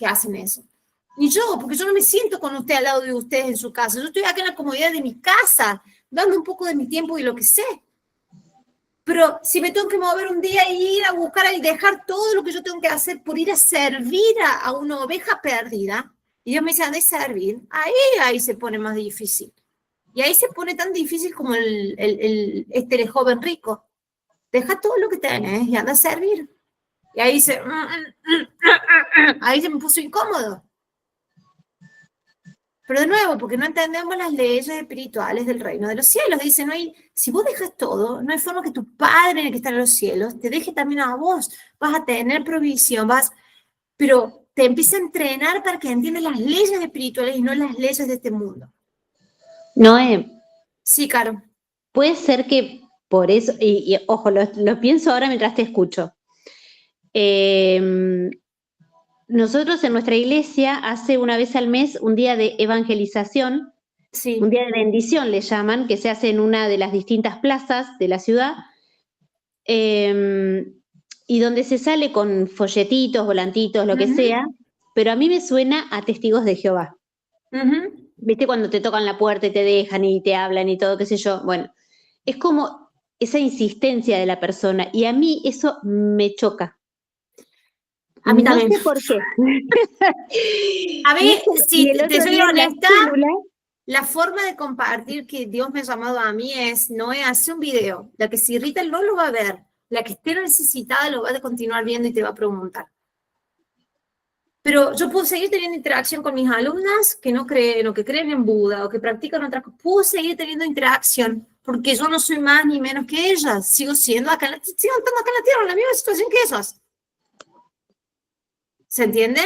hacen eso. Ni yo, porque yo no me siento con usted al lado de ustedes en su casa. Yo estoy acá en la comodidad de mi casa, dando un poco de mi tiempo y lo que sé. Pero si me tengo que mover un día y ir a buscar y dejar todo lo que yo tengo que hacer por ir a servir a una oveja perdida, y Dios me dice, anda a servir, ahí se pone más difícil. Y ahí se pone tan difícil como este joven rico. Deja todo lo que tenés y anda a servir. Y ahí ahí se me puso incómodo. Pero de nuevo, porque no entendemos las leyes espirituales del reino de los cielos. Dice, no hay, si vos dejas todo, no hay forma que tu Padre que está en los cielos te deje también a vos. Vas a tener provisión, pero te empieza a entrenar para que entiendas las leyes espirituales y no las leyes de este mundo.
Noé,
Sí, Caro.
puede ser que por eso, y ojo, lo pienso ahora mientras te escucho. Nosotros en nuestra iglesia hace una vez al mes un día de evangelización,
Sí.
un día de bendición le llaman, que se hace en una de las distintas plazas de la ciudad, y donde se sale con folletitos, volantitos, lo que sea, pero a mí me suena a testigos de Jehová. ¿Viste cuando te tocan la puerta y te dejan y te hablan y todo, qué sé yo? Bueno, es como esa insistencia de la persona y a mí eso me choca.
A mí también.
No sé por qué.
A ver, si te soy honesta,
célula,
la forma de compartir que Dios me ha llamado a mí es, Noé, hace un video. La que se irrita no lo va a ver. La que esté necesitada lo va a continuar viendo y te va a preguntar. Pero yo puedo seguir teniendo interacción con mis alumnas que no creen o que creen en Buda o que practican otras cosas. Puedo seguir teniendo interacción porque yo no soy más ni menos que ellas. Sigo siendo acá, sigo estando acá en la Tierra, en la misma situación que ellas. ¿Se entiende?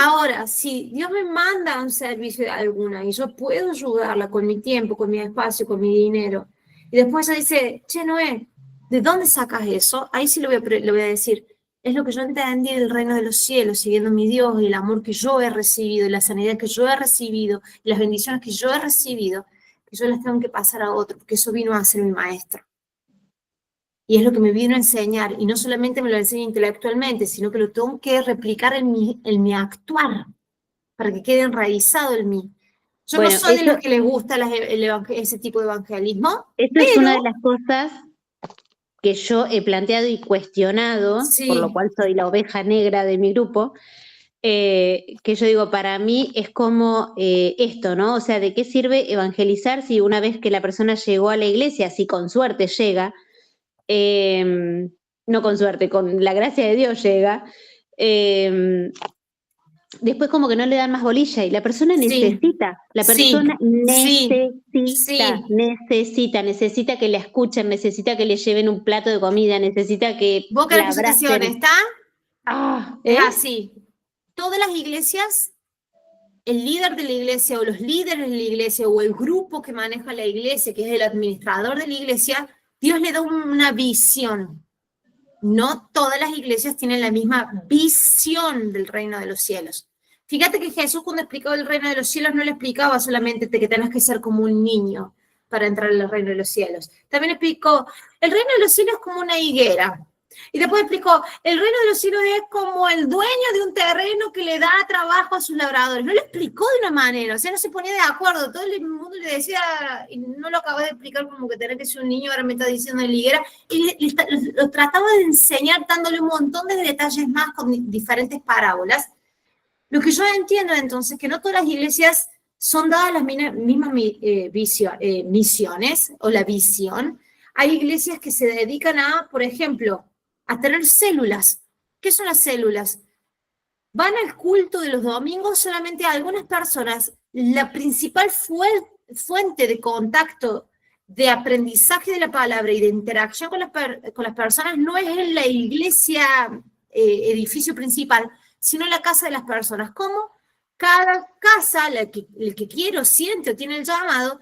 Ahora, si Dios me manda a un servicio de alguna y yo puedo ayudarla con mi tiempo, con mi espacio, con mi dinero, y después ella dice, che, Noé, ¿de dónde sacas eso? Ahí sí le voy a decir, es lo que yo entendí del reino de los cielos, siguiendo mi Dios y el amor que yo he recibido, y la sanidad que yo he recibido, y las bendiciones que yo he recibido, que yo las tengo que pasar a otro, porque eso vino a ser mi maestro. Y es lo que me vino a enseñar, y no solamente me lo enseña intelectualmente, sino que lo tengo que replicar en mi actuar, para que quede enraizado en mí. Yo no soy de los que les gusta ese tipo de evangelismo.
Eso es una de las cosas que yo he planteado y cuestionado,
Sí.
por lo cual soy la oveja negra de mi grupo, que yo digo, para mí es como esto, ¿no? O sea, ¿de qué sirve evangelizar si una vez que la persona llegó a la iglesia, si con suerte llega, no con suerte, con la gracia de Dios llega, después como que no le dan más bolilla y la persona necesita, necesita que la escuchen, necesita que le lleven un plato de comida, necesita que
¿Vos
la
querés que yo te sea
abracen.
honesta? Es así. Todas las iglesias, el líder de la iglesia o los líderes de la iglesia o el grupo que maneja la iglesia, que es el administrador de la iglesia, Dios le da una visión. No todas las iglesias tienen la misma visión del reino de los cielos. Fíjate que Jesús cuando explicaba el reino de los cielos no le explicaba solamente que tenés que ser como un niño para entrar en el reino de los cielos. También explicó, el reino de los cielos es como una higuera. Y después explicó, el reino de los cielos es como el dueño de un terreno que le da trabajo a sus labradores. No lo explicó de una manera, o sea, no se ponía de acuerdo. Todo el mundo le decía, y no lo acababa de explicar como que tenés que ser un niño, ahora me está diciendo en la higuera. Y lo trataba de enseñar dándole un montón de detalles más con diferentes parábolas. Lo que yo entiendo entonces que no todas las iglesias son dadas las mismas misiones o la visión. Hay iglesias que se dedican a, por ejemplo, a tener células. ¿Qué son las células? Van al culto de los domingos solamente a algunas personas. La principal fuente de contacto, de aprendizaje de la palabra y de interacción con las personas no es en la iglesia, edificio principal, sino en la casa de las personas. ¿Cómo? Cada casa, el que quiere o siente o tiene el llamado,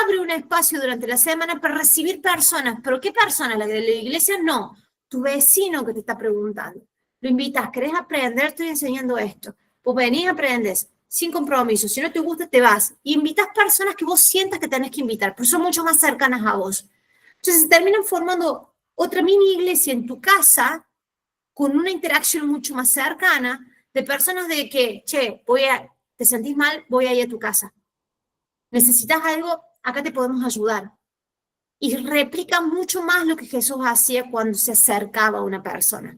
abre un espacio durante la semana para recibir personas. ¿Pero qué personas? ¿La de la iglesia? No. Tu vecino que te está preguntando. Lo invitas, ¿querés aprender? Estoy enseñando esto. Vos venís, aprendes, sin compromiso. Si no te gusta, te vas. Y invitas personas que vos sientas que tenés que invitar, pero son mucho más cercanas a vos. Entonces se terminan formando otra mini iglesia en tu casa, con una interacción mucho más cercana, de personas de que, che, te sentís mal, voy a ir a tu casa. ¿Necesitas algo? Acá te podemos ayudar. Y replica mucho más lo que Jesús hacía cuando se acercaba a una persona.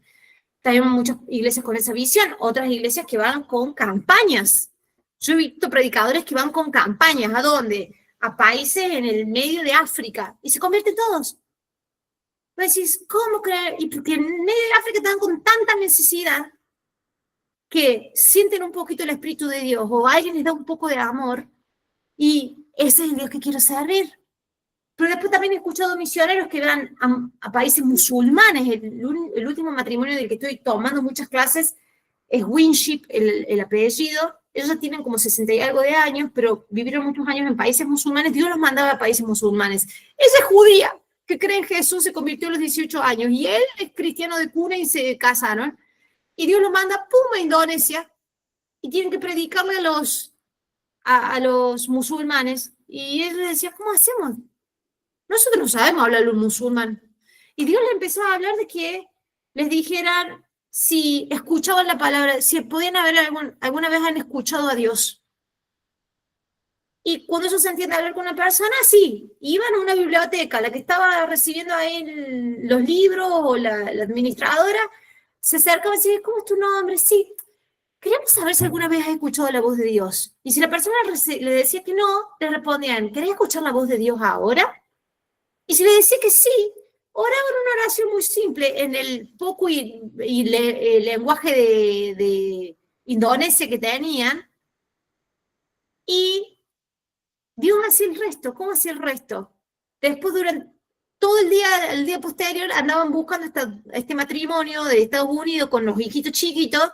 También muchas iglesias con esa visión, otras iglesias que van con campañas. Yo he visto predicadores que van con campañas. ¿A dónde? a países en el medio de África y se convierten todos. Vos decís, ¿cómo creer? Y porque en el medio de África están con tanta necesidad que sienten un poquito el Espíritu de Dios o alguien les da un poco de amor y ese es el Dios que quiero servir. Pero después también he escuchado misioneros que van a países musulmanes. El último matrimonio del que estoy tomando muchas clases es Winship, el apellido. Ellos ya tienen como 60 y algo de años, pero vivieron muchos años en países musulmanes. Dios los mandaba a países musulmanes. Ella es judía, que cree en Jesús, se convirtió a los 18 años. Y él es cristiano de cuna y se casaron. Y Dios los manda, ¡pum!, a Indonesia. Y tienen que predicarle a los musulmanes. Y él les decía, ¿cómo hacemos? Nosotros no sabemos hablar un musulmán. Y Dios le empezó a hablar de que les dijeran si escuchaban la palabra, si podían haber alguna vez han escuchado a Dios. Y cuando ellos se entienden hablar con una persona, sí, iban a una biblioteca, la que estaba recibiendo ahí los libros o la administradora, se acercaba y decía, ¿cómo es tu nombre? Sí, queríamos saber si alguna vez has escuchado la voz de Dios. Y si la persona le decía que no, le respondían, ¿querés escuchar la voz de Dios ahora? Y si le decía que sí, oraban una oración muy simple en el poco lenguaje de Indonesia que tenían, y Dios hacía el resto. ¿Cómo hacía el resto? Después, durante todo el día posterior, andaban buscando este matrimonio de Estados Unidos con los hijitos chiquitos,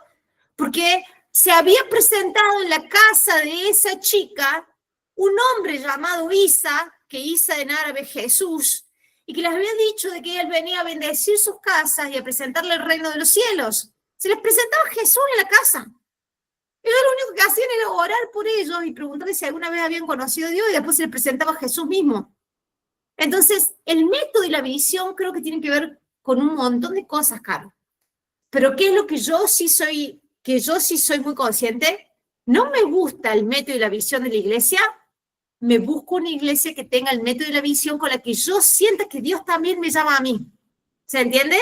porque se había presentado en la casa de esa chica un hombre llamado Isa, que Isa en árabe es Jesús, y que les había dicho de que él venía a bendecir sus casas y a presentarle el reino de los cielos. Se les presentaba Jesús en la casa. Ellos lo único que hacían era orar por ellos y preguntarles si alguna vez habían conocido a Dios, y después se les presentaba Jesús mismo. Entonces, el método y la visión creo que tienen que ver con un montón de cosas, Caro. Pero ¿qué es lo que yo sí soy muy consciente? No me gusta el método y la visión de la iglesia. Me busco una iglesia que tenga el método y la visión con la que yo sienta que Dios también me llama a mí. ¿Se entiende?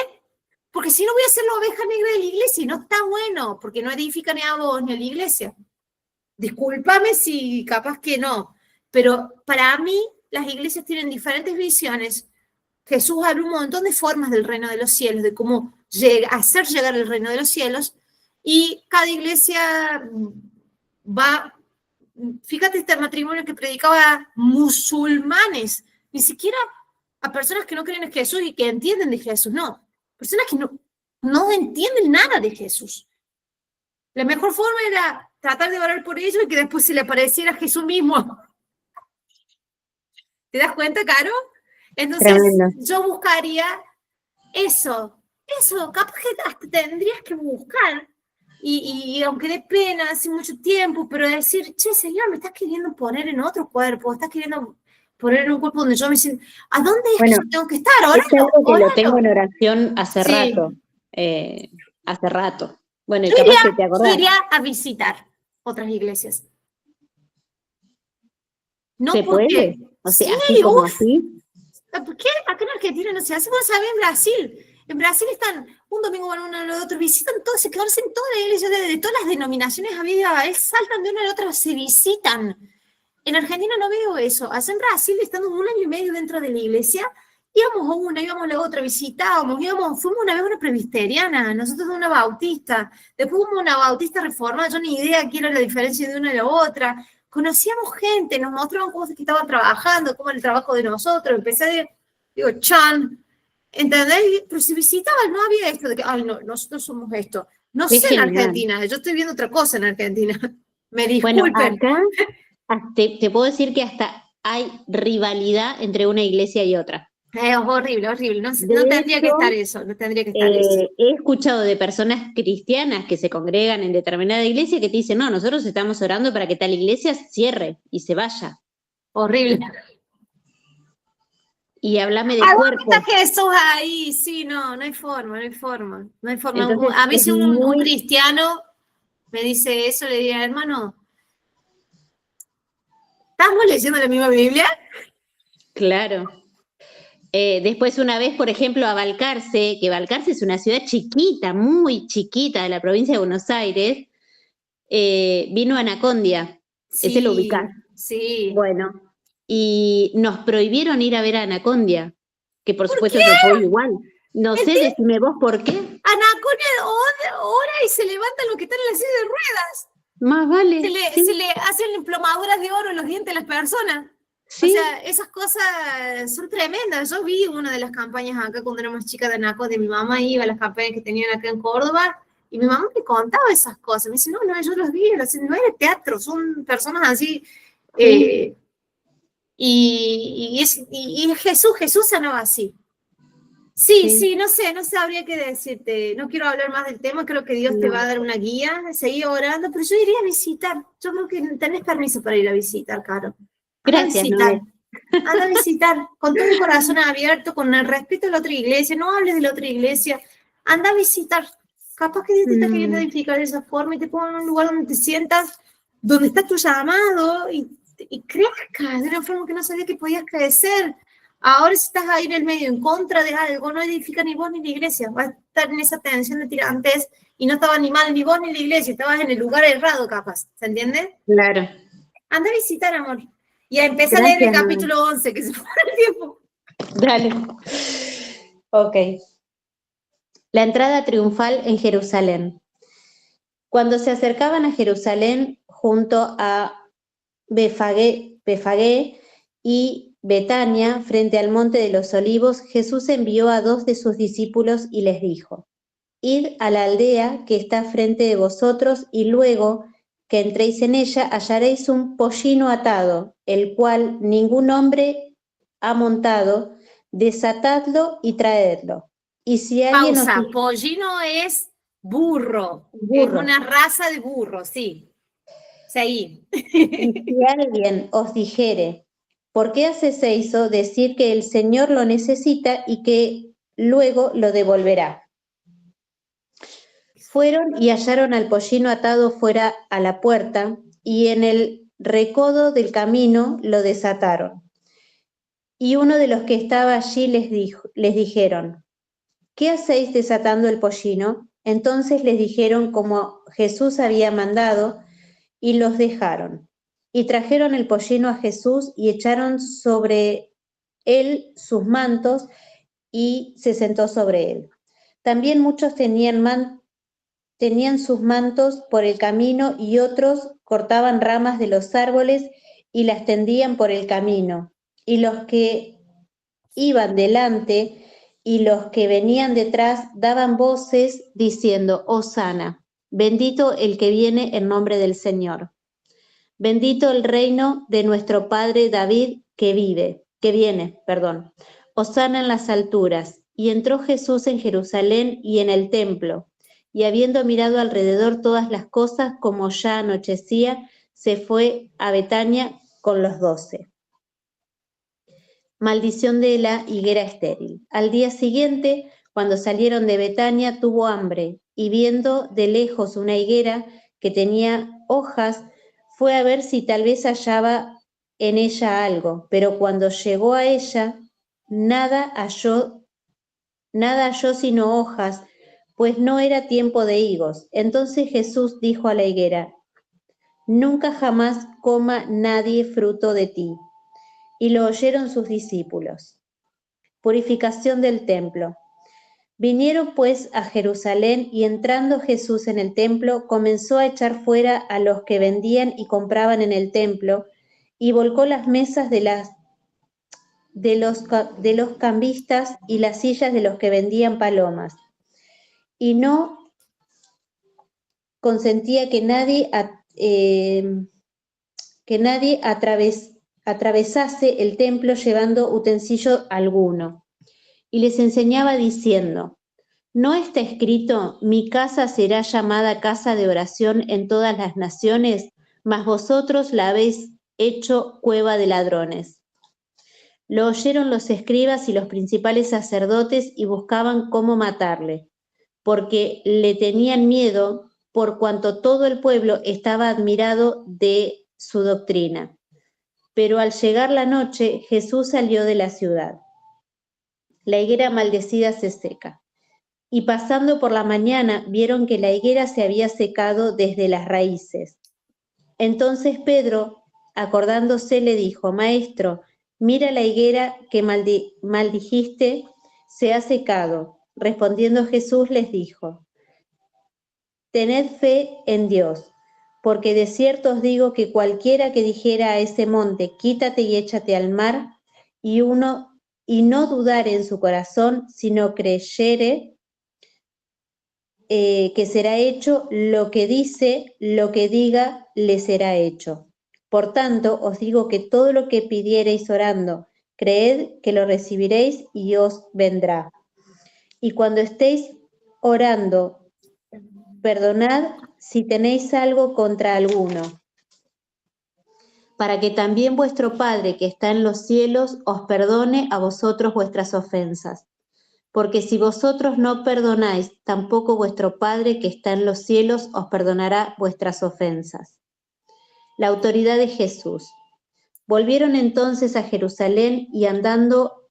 Porque si no voy a ser la oveja negra de la iglesia y no está bueno, porque no edifica ni a vos ni a la iglesia. Discúlpame si capaz que no, pero para mí las iglesias tienen diferentes visiones. Jesús habló un montón de formas del reino de los cielos, de cómo hacer llegar el reino de los cielos, y cada iglesia va. Fíjate este matrimonio que predicaba a musulmanes, ni siquiera a personas que no creen en Jesús y que entienden de Jesús, no. Personas que no entienden nada de Jesús. La mejor forma era tratar de orar por ellos y que después se le apareciera Jesús mismo. ¿Te das cuenta, Caro? Entonces, tremendo. Yo buscaría eso, capaz que hasta tendrías que buscar. Y aunque dé pena hace mucho tiempo, pero decir, che, Señor, me estás queriendo poner en otro cuerpo, estás queriendo poner en un cuerpo donde yo me siento, ¿a dónde es que yo tengo que estar? Oralo,
es algo que lo tengo en oración hace rato. Bueno, y capaz que te acordás.
Yo iría a visitar otras iglesias. No
¿se puede? O sea, así como así.
¿Por qué? Acá en Argentina no se hace. Vos sabés, en Brasil. En Brasil están, un domingo van uno al otro, visitan todos, se conocen todas las iglesias de todas las denominaciones habidas, saltan de una a la otra, se visitan. En Argentina no veo eso. Allá en Brasil, estando 1 año y medio dentro de la iglesia, íbamos a una, íbamos a la otra, visitábamos, fuimos una vez a una presbiteriana, nosotros de una bautista, después fuimos a una bautista reformada, yo ni idea qué era la diferencia de una y la otra. Conocíamos gente, nos mostraban cosas que estaban trabajando, cómo era el trabajo de nosotros. Empecé Chan, ¿entendés? Pero si visitaban, no había esto de que, ay, no, nosotros somos esto. No sé en Argentina, yo estoy viendo otra cosa en Argentina. Me disculpen.
Bueno, acá te puedo decir que hasta hay rivalidad entre una iglesia y otra.
Es horrible, horrible. No tendría que estar eso, no tendría que estar eso.
He escuchado de personas cristianas que se congregan en determinada iglesia que te dicen, no, nosotros estamos orando para que tal iglesia cierre y se vaya.
Horrible.
Y háblame de cuerpo.
Está Jesús ahí, sí, no hay forma. Entonces, a mí si un cristiano me dice eso, le diría, hermano, ¿estamos leyendo la misma Biblia?
Claro. Después una vez, por ejemplo, a Balcarce, que Balcarce es una ciudad chiquita, muy chiquita de la provincia de Buenos Aires, vino Anacondia,
sí,
ese lo ubicás.
Sí.
Bueno, y nos prohibieron ir a ver a Anacondia, que por supuesto
qué?
yo voy igual. No sé, decime vos por qué.
Anacondia ora y se levantan los que están en la silla de ruedas.
Más vale.
Se le hacen emplomaduras de oro en los dientes a las personas.
Sí.
O sea, esas cosas son tremendas. Yo vi una de las campañas acá cuando era más chica de Anacondia, mi mamá iba a las campañas que tenían acá en Córdoba, y mi mamá me contaba esas cosas. Me dice, no, yo los vi, no era teatro, son personas así.
Sí.
Y Jesús sanaba así. Sí, no sé, habría que decirte, no quiero hablar más del tema, creo que Dios te va a dar una guía, seguir orando, pero yo iría a visitar, yo creo que tenés permiso para ir a visitar, Caro.
Gracias,
Anda a visitar, con todo el corazón abierto, con el respeto a la otra iglesia, no hables de la otra iglesia, anda a visitar, capaz que Dios te está queriendo edificar de esa forma y te ponga en un lugar donde te sientas, donde está tu llamado y crezcas de una forma que no sabía que podías crecer. Ahora si estás ahí en el medio, en contra de algo, no edifica ni vos ni la iglesia, vas a estar en esa tensión de tirantes y no estaba ni mal ni vos ni la iglesia, estabas en el lugar errado capaz, ¿se entiende?
Claro.
Anda a visitar, amor. Y a empezar a leer el capítulo 11, que se fue el tiempo.
Dale. Ok. La entrada triunfal en Jerusalén. Cuando se acercaban a Jerusalén junto a Befagé y Betania, frente al monte de los olivos, Jesús envió a 2 de sus discípulos y les dijo: Id a la aldea que está frente de vosotros, y luego que entréis en ella hallaréis un pollino atado, el cual ningún hombre ha montado. Desatadlo y traedlo. Y si alguien
Pausa, pollino es burro, es una raza de burro, sí. Seguí.
Y si alguien os dijere: ¿por qué haces eso? Decir que el Señor lo necesita y que luego lo devolverá. Fueron y hallaron al pollino atado fuera a la puerta, y en el recodo del camino lo desataron. Y uno de los que estaba allí les dijeron: ¿qué hacéis desatando el pollino? Entonces les dijeron como Jesús había mandado, y los dejaron. Y trajeron el pollino a Jesús y echaron sobre él sus mantos, y se sentó sobre él. También muchos tenían sus mantos por el camino, y otros cortaban ramas de los árboles y las tendían por el camino. Y los que iban delante y los que venían detrás daban voces diciendo: Hosana, bendito el que viene en nombre del Señor. Bendito el reino de nuestro padre David que viene. Hosana en las alturas. Y entró Jesús en Jerusalén y en el templo, y habiendo mirado alrededor todas las cosas, como ya anochecía, se fue a Betania con los 12. Maldición de la higuera estéril. Al día siguiente, cuando salieron de Betania, tuvo hambre, y viendo de lejos una higuera que tenía hojas, fue a ver si tal vez hallaba en ella algo, pero cuando llegó a ella, nada halló sino hojas, pues no era tiempo de higos. Entonces Jesús dijo a la higuera: nunca jamás coma nadie fruto de ti. Y lo oyeron sus discípulos. Purificación del templo. Vinieron pues a Jerusalén, y entrando Jesús en el templo, comenzó a echar fuera a los que vendían y compraban en el templo, y volcó las mesas de los cambistas y las sillas de los que vendían palomas, y no consentía que nadie atravesase el templo llevando utensilio alguno. Y les enseñaba diciendo: ¿no está escrito: mi casa será llamada casa de oración en todas las naciones? Mas vosotros la habéis hecho cueva de ladrones. Lo oyeron los escribas y los principales sacerdotes, y buscaban cómo matarle, porque le tenían miedo, por cuanto todo el pueblo estaba admirado de su doctrina. Pero al llegar la noche, Jesús salió de la ciudad. La higuera maldecida se seca. Y pasando por la mañana, vieron que la higuera se había secado desde las raíces. Entonces Pedro, acordándose, le dijo: Maestro, mira la higuera que maldijiste, se ha secado. Respondiendo Jesús les dijo: Tened fe en Dios, porque de cierto os digo que cualquiera que dijera a ese monte, quítate y échate al mar, y no dudare en su corazón, sino creyere que será hecho lo que dice, lo que diga, le será hecho. Por tanto, os digo que todo lo que pidiereis orando, creed que lo recibiréis y os vendrá. Y cuando estéis orando, perdonad si tenéis algo contra alguno, para que también vuestro Padre que está en los cielos os perdone a vosotros vuestras ofensas. Porque si vosotros no perdonáis, tampoco vuestro Padre que está en los cielos os perdonará vuestras ofensas. La autoridad de Jesús. Volvieron entonces a Jerusalén y andando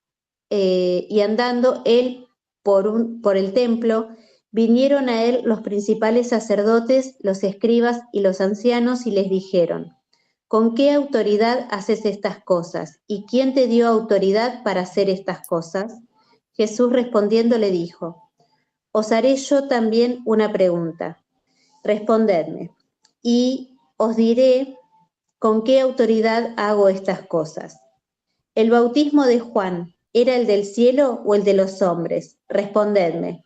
él por el templo, vinieron a él los principales sacerdotes, los escribas y los ancianos y les dijeron: ¿Con qué autoridad haces estas cosas? ¿Y quién te dio autoridad para hacer estas cosas? Jesús respondiendo le dijo: Os haré yo también una pregunta. Respondedme, y os diré con qué autoridad hago estas cosas. ¿El bautismo de Juan era el del cielo o el de los hombres? Respondedme.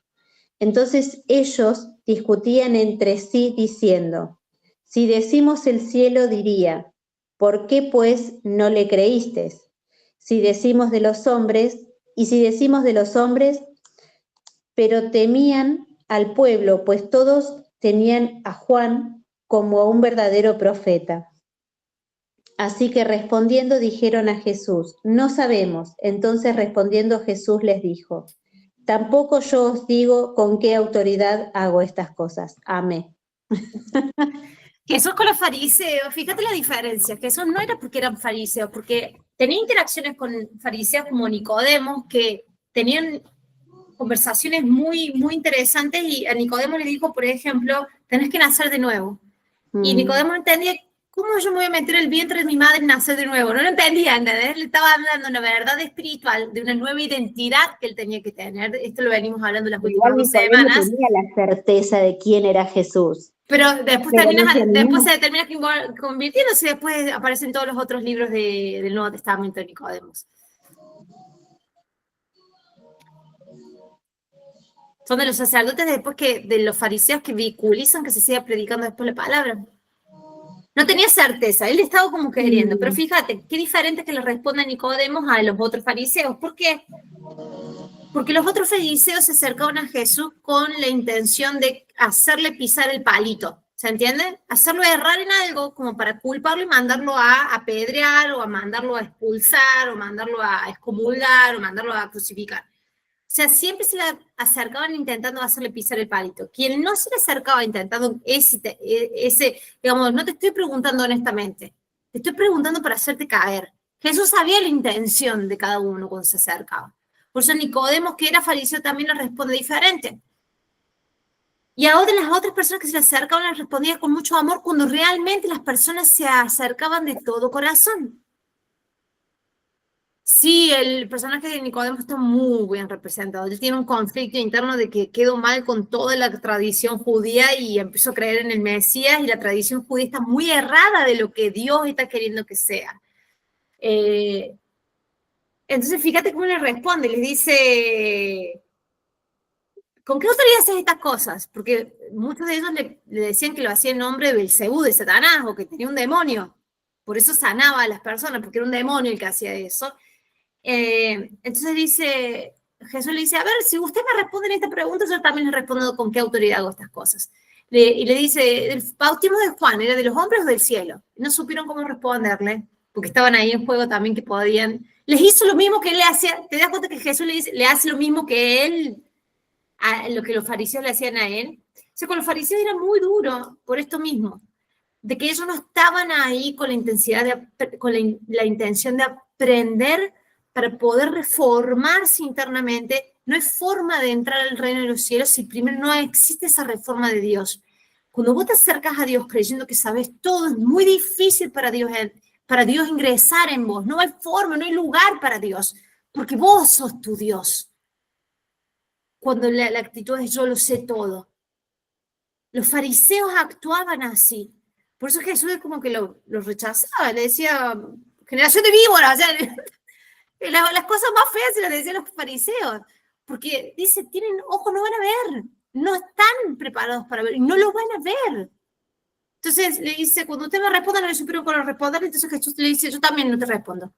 Entonces ellos discutían entre sí diciendo: Si decimos el cielo, diría: ¿por qué pues no le creísteis? Si decimos de los hombres, pero temían al pueblo, pues todos tenían a Juan como a un verdadero profeta. Así que respondiendo dijeron a Jesús: No sabemos. Entonces respondiendo Jesús les dijo: Tampoco yo os digo con qué autoridad hago estas cosas. Amén.
Jesús con los fariseos, fíjate la diferencia. Jesús no era porque eran fariseos, porque tenía interacciones con fariseos como Nicodemo, que tenían conversaciones muy, muy interesantes, y a Nicodemo le dijo, por ejemplo, tenés que nacer de nuevo. Y Nicodemo entendía: ¿cómo yo me voy a meter en el vientre de mi madre y nacer de nuevo? No lo entendía, ¿entendés? Le estaba hablando de una verdad espiritual, de una nueva identidad que él tenía que tener. Esto lo venimos hablando las últimas 2 semanas.
Tenía la certeza de quién era Jesús.
Pero después se termina convirtiéndose, y después aparecen todos los otros libros del Nuevo Testamento de Nicodemos. Son de los sacerdotes después de los fariseos que vehiculizan que se siga predicando después la palabra. No tenía certeza, él estaba como queriendo, pero fíjate, qué diferente que le responda Nicodemos a los otros fariseos. ¿Por qué? Porque los otros fariseos se acercaban a Jesús con la intención de hacerle pisar el palito, ¿se entiende? Hacerlo errar en algo como para culparlo y mandarlo a apedrear, o a mandarlo a expulsar, o mandarlo a excomulgar, o mandarlo a crucificar. O sea, siempre se le acercaban intentando hacerle pisar el palito. Quien no se le acercaba intentando digamos, no te estoy preguntando honestamente, te estoy preguntando para hacerte caer. Jesús sabía la intención de cada uno cuando se acercaba. Por eso Nicodemos, que era fariseo, también le responde diferente. Y a las otras personas que se le acercaban les respondía con mucho amor, cuando realmente las personas se acercaban de todo corazón. Sí, el personaje de Nicodemo está muy bien representado. Él tiene un conflicto interno de que quedó mal con toda la tradición judía y empezó a creer en el Mesías, y la tradición judía está muy errada de lo que Dios está queriendo que sea. Entonces, fíjate cómo le responde. Les dice: ¿con qué autoridad haces estas cosas? Porque muchos de ellos le decían que lo hacía en nombre de Belcebú, de Satanás, o que tenía un demonio. Por eso sanaba a las personas, porque era un demonio el que hacía eso. Entonces Jesús le dice: a ver, si usted me responde en esta pregunta, yo también le respondo con qué autoridad hago estas cosas. Y le dice: ¿el bautismo de Juan era de los hombres o del cielo? No supieron cómo responderle, porque estaban ahí en juego también, que podían. Les hizo lo mismo que él le hacía. ¿Te das cuenta que Jesús le hace lo mismo que él, a lo que los fariseos le hacían a él? O sea, con los fariseos era muy duro por esto mismo, de que ellos no estaban ahí con la intención de aprender para poder reformarse internamente. No hay forma de entrar al reino de los cielos si primero no existe esa reforma de Dios. Cuando vos te acercas a Dios creyendo que sabes todo, es muy difícil para Dios para Dios ingresar en vos. No hay forma, no hay lugar para Dios, porque vos sos tu Dios. Cuando la actitud es yo lo sé todo. Los fariseos actuaban así. Por eso Jesús es como que lo rechazaba. Le decía, generación de víboras. O sea, las cosas más feas se las decían los fariseos. Porque dice, tienen ojos, no van a ver. No están preparados para ver. Y no lo van a ver. Entonces le dice, cuando usted me responda, no le supieron cómo responder. Entonces Jesús le dice, yo también no te respondo.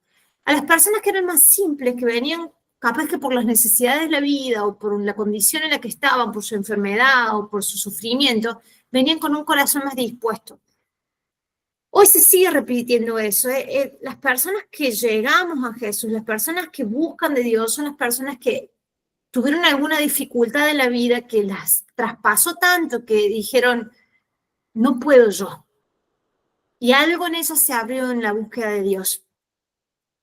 A las personas que eran más simples, que venían capaz que por las necesidades de la vida o por la condición en la que estaban, por su enfermedad o por su sufrimiento, venían con un corazón más dispuesto. Hoy se sigue repitiendo eso. Las personas que llegamos a Jesús, las personas que buscan de Dios, son las personas que tuvieron alguna dificultad en la vida que las traspasó tanto que dijeron, no puedo yo. Y algo en eso se abrió en la búsqueda de Dios.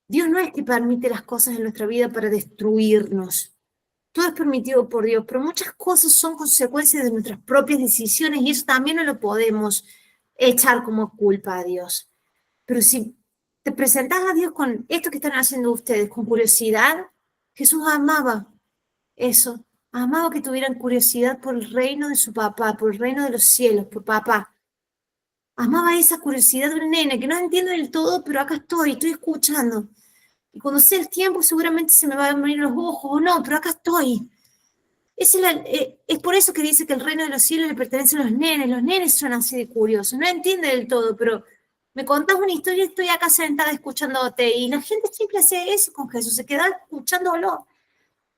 Dios no es que permite las cosas en nuestra vida para destruirnos. Todo es permitido por Dios, pero muchas cosas son consecuencias de nuestras propias decisiones y eso también no lo podemos echar como culpa a Dios. Pero si te presentás a Dios con esto que están haciendo ustedes, con curiosidad, Jesús amaba eso. Amaba que tuvieran curiosidad por el reino de su papá, por el reino de los cielos, por papá. Amaba esa curiosidad de un nene que no entiendo del todo, pero acá estoy escuchando. Y cuando sea el tiempo seguramente se me van a abrir los ojos, o no, pero acá estoy. Es por eso que dice que el reino de los cielos le pertenece a los nenes son así de curiosos, no entienden del todo, pero me contás una historia y estoy acá sentada escuchándote, y la gente siempre hace eso con Jesús, se queda escuchándolo.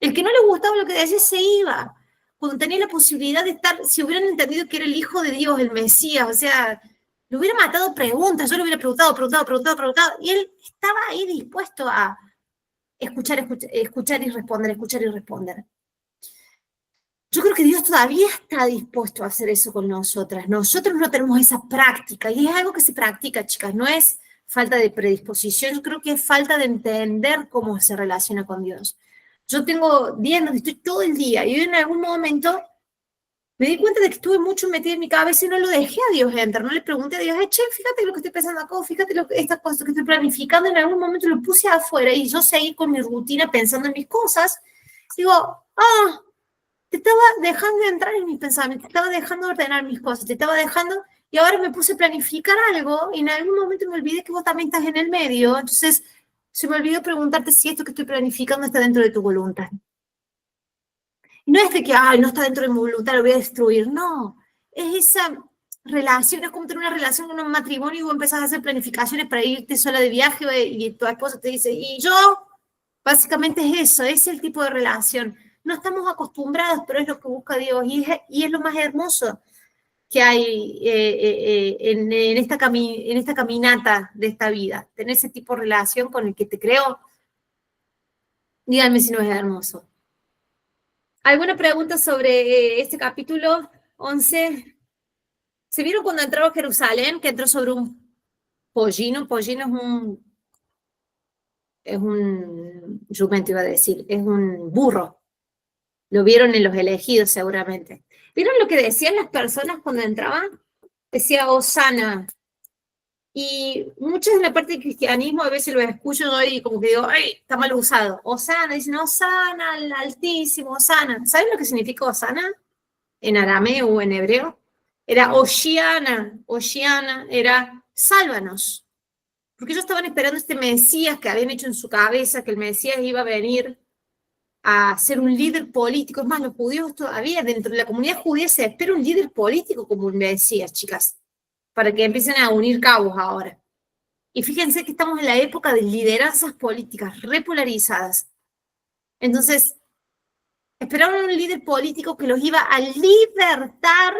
El que no le gustaba lo que decía se iba, cuando tenía la posibilidad de estar, si hubieran entendido que era el Hijo de Dios, el Mesías, o sea, le hubiera matado preguntas, yo le hubiera preguntado, y él estaba ahí dispuesto a escuchar y responder. Yo creo que Dios todavía está dispuesto a hacer eso con nosotras. Nosotros no tenemos esa práctica, y es algo que se practica, chicas, no es falta de predisposición, yo creo que es falta de entender cómo se relaciona con Dios. Yo tengo días donde estoy todo el día, y en algún momento me di cuenta de que estuve mucho metida en mi cabeza y no lo dejé a Dios entrar, no le pregunté a Dios, che, fíjate lo que estoy pensando acá, fíjate estas cosas que estoy planificando, en algún momento lo puse afuera y yo seguí con mi rutina pensando en mis cosas. Digo, te estaba dejando de entrar en mis pensamientos, te estaba dejando de ordenar mis cosas, te estaba dejando, y ahora me puse a planificar algo y en algún momento me olvidé que vos también estás en el medio, entonces se me olvidó preguntarte si esto que estoy planificando está dentro de tu voluntad. Y no es de que, no está dentro de mi voluntad, lo voy a destruir, no, es esa relación, es como tener una relación con un matrimonio y vos empezás a hacer planificaciones para irte sola de viaje y tu esposa te dice, y yo, básicamente es eso, es el tipo de relación. No estamos acostumbrados, pero es lo que busca Dios y es lo más hermoso que hay en esta caminata de esta vida, tener ese tipo de relación con el que te creo. Díganme si no es hermoso. ¿Alguna pregunta sobre este capítulo 11? ¿Se vieron cuando entró a Jerusalén, que entró sobre un pollino? Pollino es un jumento, iba a decir, es un burro. Lo vieron en Los Elegidos seguramente. ¿Vieron lo que decían las personas cuando entraban? Decía Osana. Y muchos de la parte del cristianismo a veces lo escucho y como que digo, ¡ay! Está mal usado. Osana, dicen Osana, el Altísimo, Osana. ¿Saben lo que significa Osana? En arameo o en hebreo. Era Oshiana, era sálvanos. Porque ellos estaban esperando este Mesías que habían hecho en su cabeza, que el Mesías iba a venir a ser un líder político. Es más, los judíos todavía, dentro de la comunidad judía se espera un líder político como un Mesías, chicas, para que empiecen a unir cabos ahora. Y fíjense que estamos en la época de liderazas políticas repolarizadas. Entonces, esperaban un líder político que los iba a libertar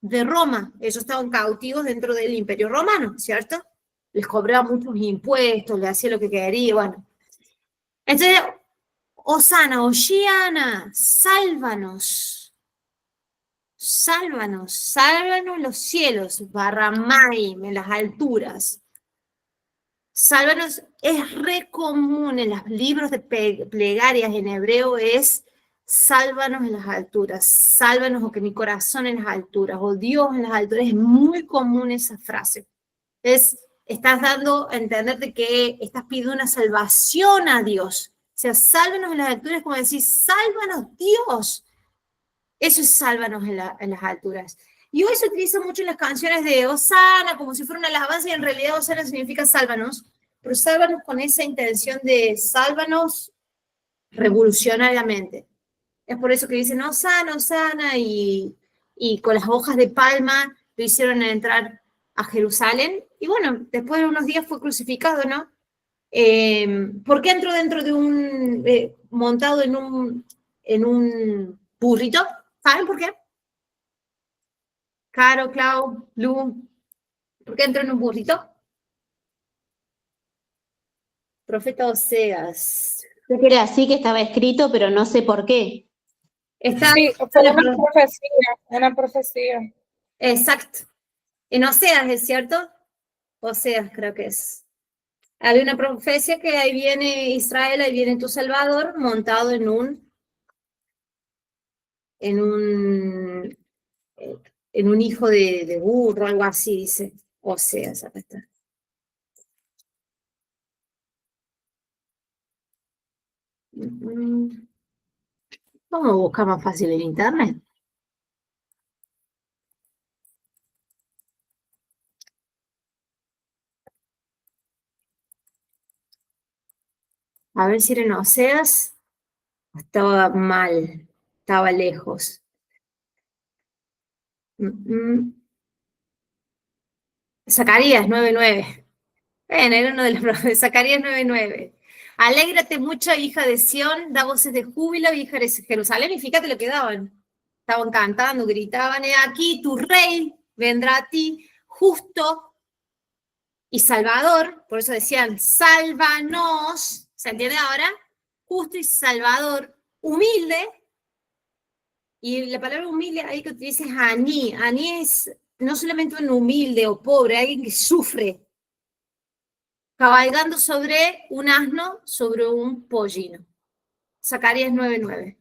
de Roma. Ellos estaban cautivos dentro del Imperio Romano, ¿cierto? Les cobraba muchos impuestos, les hacía lo que quería, bueno. Entonces, Osana, Oshiana, sálvanos. Sálvanos, sálvanos los cielos, Barramaim, en las alturas. Sálvanos es re común en los libros de plegarias en hebreo, es sálvanos en las alturas, sálvanos o que mi corazón en las alturas, o Dios en las alturas, es muy común esa frase. Es estás dando a entenderte que estás pidiendo una salvación a Dios. O sea, sálvanos en las alturas, como decir, sálvanos Dios. Eso es sálvanos en las alturas. Y hoy se utiliza mucho en las canciones de Osana, como si fuera una alabanza, y en realidad Osana significa sálvanos, pero sálvanos con esa intención de sálvanos revolucionariamente. Es por eso que dicen Osana, Osana, y con las hojas de palma lo hicieron entrar a Jerusalén. Y bueno, después de unos días fue crucificado, ¿no? ¿Por qué entró dentro de un, montado en un burrito? ¿Saben por qué? Caro, Clau, Lu, ¿por qué entró en un burrito? Profeta Oseas.
Yo creo que era así que estaba escrito, pero no sé por qué.
Está
Sí, fue una profecía.
Exacto. En Oseas, ¿es cierto? Oseas creo que es. Había una profecía que ahí viene Israel, ahí viene tu Salvador, montado en un hijo de burro, algo así, dice Oseas, acá está. ¿Cómo buscar más fácil en internet? A ver si era en Oseas. Estaba mal, estaba lejos. Zacarías 9:9. Era uno de los profetas. Zacarías 9:9. Alégrate mucho, hija de Sión, da voces de júbilo, hija de Jerusalén. Y fíjate lo que daban. Estaban cantando, gritaban, aquí tu rey vendrá a ti, justo y salvador. Por eso decían, sálvanos. ¿Se entiende ahora? Justo y salvador, humilde. Y la palabra humilde ahí que utiliza es aní. Aní es no solamente un humilde o pobre, alguien que sufre, cabalgando sobre un asno, sobre un pollino. Zacarías 9:9.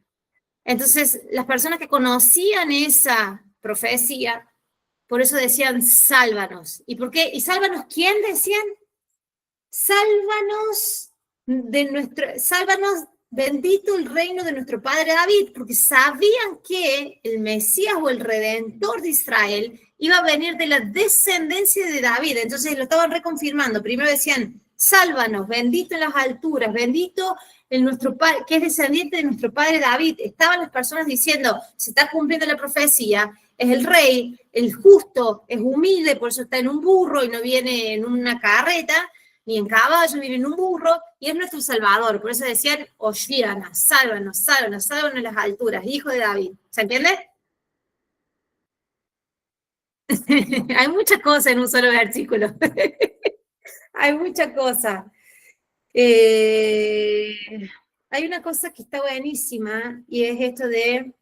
Entonces, las personas que conocían esa profecía, por eso decían, sálvanos. ¿Y por qué? ¿Y sálvanos quién decían? Sálvanos sálvanos, bendito el reino de nuestro padre David, porque sabían que el Mesías o el Redentor de Israel iba a venir de la descendencia de David. Entonces lo estaban reconfirmando. Primero decían, sálvanos, bendito en las alturas, bendito en nuestro padre, que es descendiente de nuestro padre David. Estaban las personas diciendo, se está cumpliendo la profecía, es el rey, el justo, es humilde, por eso está en un burro y no viene en una carreta, ni en caballo, viene en un burro, y es nuestro Salvador. Por eso decían, Oshiana, sálvanos, sálvanos, sálvanos en las alturas, hijo de David. ¿Se entiende? Hay muchas cosas en un solo versículo. Hay mucha cosa. Hay una cosa que está buenísima, y es esto de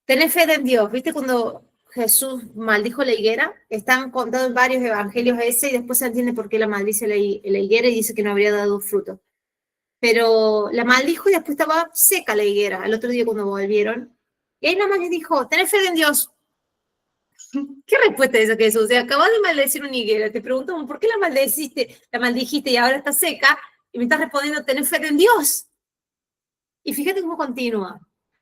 tener fe en Dios. ¿Viste cuando Jesús maldijo la higuera? Están contados en varios evangelios ese, y después se entiende por qué la maldice la higuera y dice que no habría dado fruto. Pero la maldijo y después estaba seca la higuera, al otro día cuando volvieron. Y ahí nomás les dijo, tenés fe en Dios. ¿Qué respuesta es eso, Jesús? O sea, acabas de maldecir una higuera, te preguntamos, ¿por qué la maldijiste y ahora está seca? Y me estás respondiendo, tenés fe en Dios. Y fíjate cómo continúa.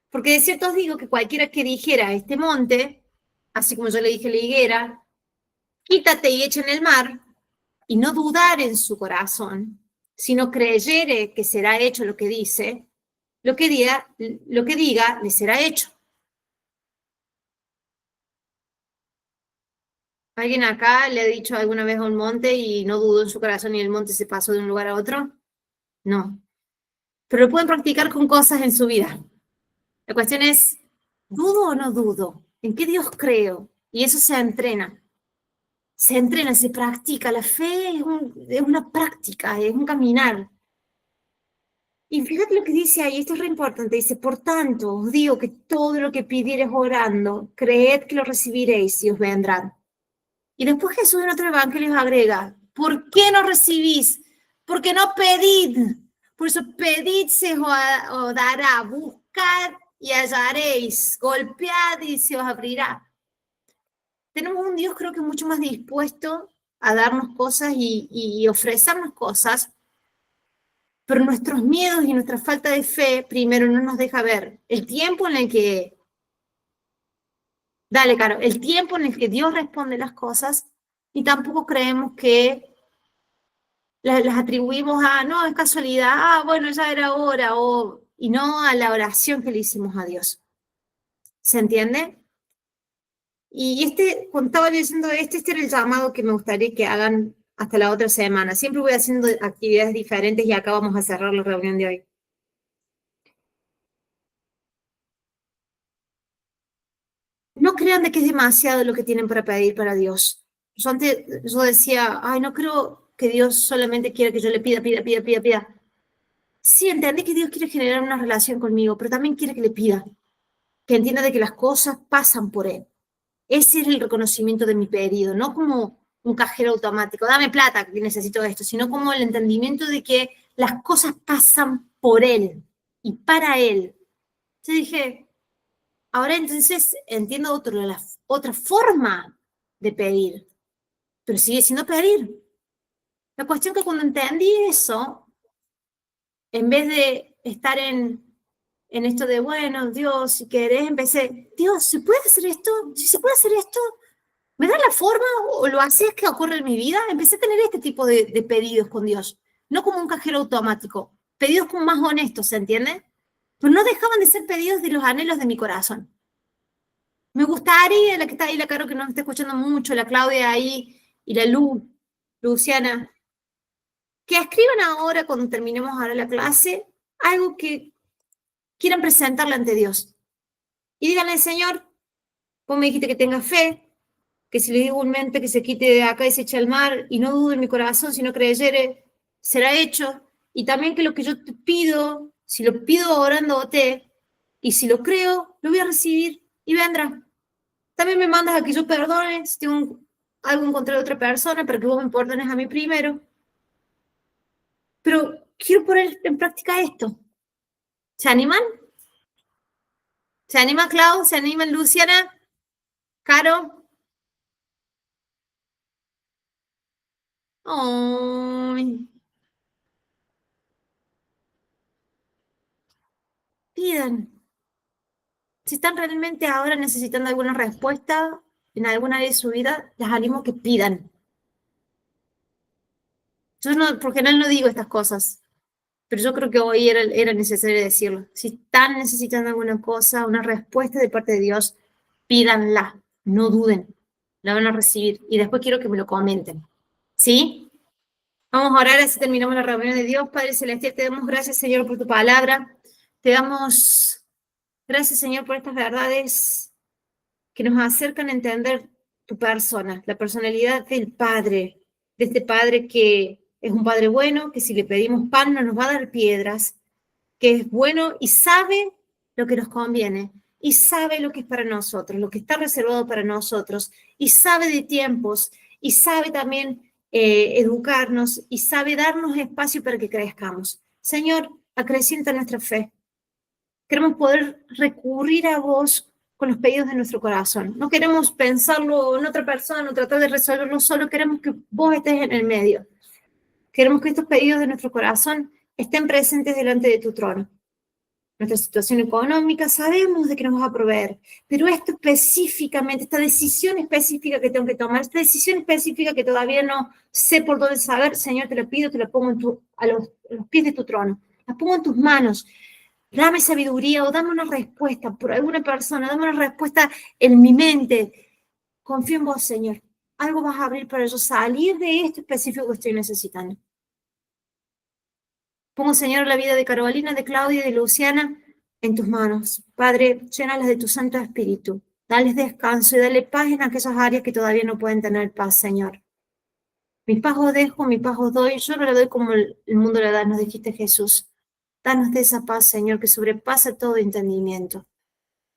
Porque de cierto os digo que cualquiera que dijera a este monte, así como yo le dije a la higuera, quítate y echa en el mar, y no dudar en su corazón, sino creyere que será hecho lo que dice, lo que diga le será hecho. ¿Alguien acá le ha dicho alguna vez a un monte y no dudó en su corazón y el monte se pasó de un lugar a otro? No. Pero lo pueden practicar con cosas en su vida. La cuestión es, ¿dudo o no dudo? ¿En qué Dios creo? Y eso se entrena, se practica. La fe es una práctica, es un caminar. Y fíjate lo que dice ahí, esto es re importante, dice, por tanto, os digo que todo lo que pidiereis orando, creed que lo recibiréis y os vendrán. Y después Jesús en otro evangelio agrega, ¿por qué no recibís? Porque no pedid. Por eso pedid se os dará, buscad y hallaréis, golpead y se os abrirá. tenemos un Dios creo que mucho más dispuesto a darnos cosas y ofrecernos cosas, pero nuestros miedos y nuestra falta de fe primero no nos deja ver el tiempo en el que, dale, Caro, el tiempo en el que Dios responde las cosas y tampoco creemos que las atribuimos a, no, es casualidad, bueno, ya era hora, y no a la oración que le hicimos a Dios. ¿Se entiende? Y cuando estaba leyendo este era el llamado que me gustaría que hagan hasta la otra semana. Siempre voy haciendo actividades diferentes y acá vamos a cerrar la reunión de hoy. No crean de que es demasiado lo que tienen para pedir para Dios. Yo decía, ay, no creo que Dios solamente quiera que yo le pida. Sí, entendí que Dios quiere generar una relación conmigo, pero también quiere que le pida, que entienda de que las cosas pasan por Él. Ese es el reconocimiento de mi pedido, no como un cajero automático, dame plata, que necesito esto, sino como el entendimiento de que las cosas pasan por Él y para Él. Yo dije, ahora entonces entiendo otra forma de pedir, pero sigue siendo pedir. La cuestión que cuando entendí eso, en vez de estar en esto de, bueno, Dios, si querés, empecé, Dios, ¿se puede hacer esto? Si se puede hacer esto, ¿me da la forma o lo haces que ocurre en mi vida? Empecé a tener este tipo de pedidos con Dios, no como un cajero automático, pedidos como más honestos, ¿se entiende? Pero no dejaban de ser pedidos de los anhelos de mi corazón. Me gustaría, la que está ahí, la Caro que nos está escuchando mucho, la Claudia ahí y la Luciana, que escriban ahora cuando terminemos ahora la clase algo que quieran presentarle ante Dios. Y díganle, Señor, vos me dijiste que tenga fe, que si le digo un mente que se quite de acá y se eche al mar, y no dude en mi corazón, si no creyere, será hecho. Y también que lo que yo te pido, si lo pido orándote, y si lo creo, lo voy a recibir y vendrá. También me mandas a que yo perdone si tengo algo en contra de otra persona, pero que vos me perdones a mí primero. Pero quiero poner en práctica esto. ¿Se animan? ¿Se anima Clau? ¿Se anima Luciana? ¿Caro? Ay. Pidan. Si están realmente ahora necesitando alguna respuesta en alguna área de su vida, les animo a que pidan. Yo no, por general no digo estas cosas, pero yo creo que hoy era necesario decirlo. Si están necesitando alguna cosa, una respuesta de parte de Dios, pídanla, no duden, la van a recibir. Y después quiero que me lo comenten. ¿Sí? Vamos a orar, así terminamos la reunión de Dios. Padre Celestial, te damos gracias, Señor, por tu palabra. Te damos gracias, Señor, por estas verdades que nos acercan a entender tu persona, la personalidad del Padre, de este Padre que es un Padre bueno, que si le pedimos pan no nos va a dar piedras, que es bueno y sabe lo que nos conviene, y sabe lo que es para nosotros, lo que está reservado para nosotros, y sabe de tiempos, y sabe también educarnos, y sabe darnos espacio para que crezcamos. Señor, acrecienta nuestra fe. Queremos poder recurrir a vos con los pedidos de nuestro corazón. No queremos pensarlo en otra persona o tratar de resolverlo solo, queremos que vos estés en el medio. Queremos que estos pedidos de nuestro corazón estén presentes delante de tu trono. Nuestra situación económica, sabemos de que nos vas a proveer, pero esto específicamente, esta decisión específica que tengo que tomar, esta decisión específica que todavía no sé por dónde saber, Señor, te la pido, te la pongo a los pies de tu trono, la pongo en tus manos. Dame sabiduría o dame una respuesta por alguna persona, dame una respuesta en mi mente. Confío en vos, Señor. Algo vas a abrir para yo salir de esto específico que estoy necesitando. Pongo, Señor, la vida de Carolina, de Claudia y de Luciana en tus manos. Padre, llénalas de tu Santo Espíritu. Dales descanso y dale paz en aquellas áreas que todavía no pueden tener paz, Señor. Mi paz os dejo, mi paz os doy. Yo no la doy como el mundo la da, nos dijiste Jesús. Danos de esa paz, Señor, que sobrepasa todo entendimiento.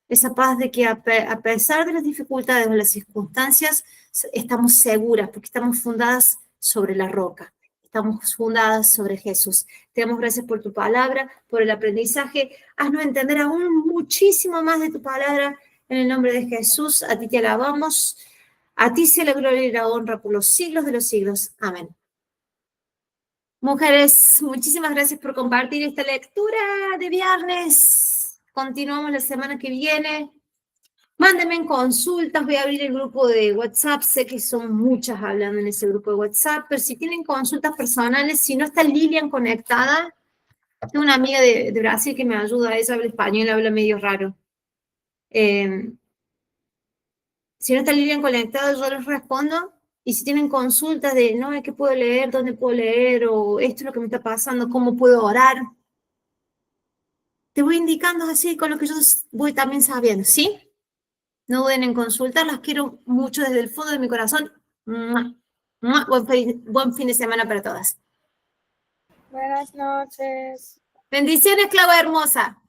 Esa paz de que a pesar de las dificultades o las circunstancias, estamos seguras, porque estamos fundadas sobre la roca. Estamos fundadas sobre Jesús. Te damos gracias por tu palabra, por el aprendizaje. Haznos entender aún muchísimo más de tu palabra. En el nombre de Jesús, a ti te alabamos. A ti sea la gloria y la honra por los siglos de los siglos. Amén. Mujeres, muchísimas gracias por compartir esta lectura de viernes. Continuamos la semana que viene. Mándenme en consultas, voy a abrir el grupo de WhatsApp, sé que son muchas hablando en ese grupo de WhatsApp, pero si tienen consultas personales, si no está Lilian conectada, tengo una amiga de Brasil que me ayuda, ella habla español, habla medio raro. Si no está Lilian conectada, yo les respondo, y si tienen consultas de, no, ¿qué puedo leer? ¿Dónde puedo leer? O esto es lo que me está pasando, ¿cómo puedo orar? Te voy indicando así con lo que yo voy también sabiendo, ¿sí? No duden en consultar, las quiero mucho desde el fondo de mi corazón. ¡Mua! ¡Mua! Buen fin de semana para todas.
Buenas noches.
Bendiciones, Clau hermosa.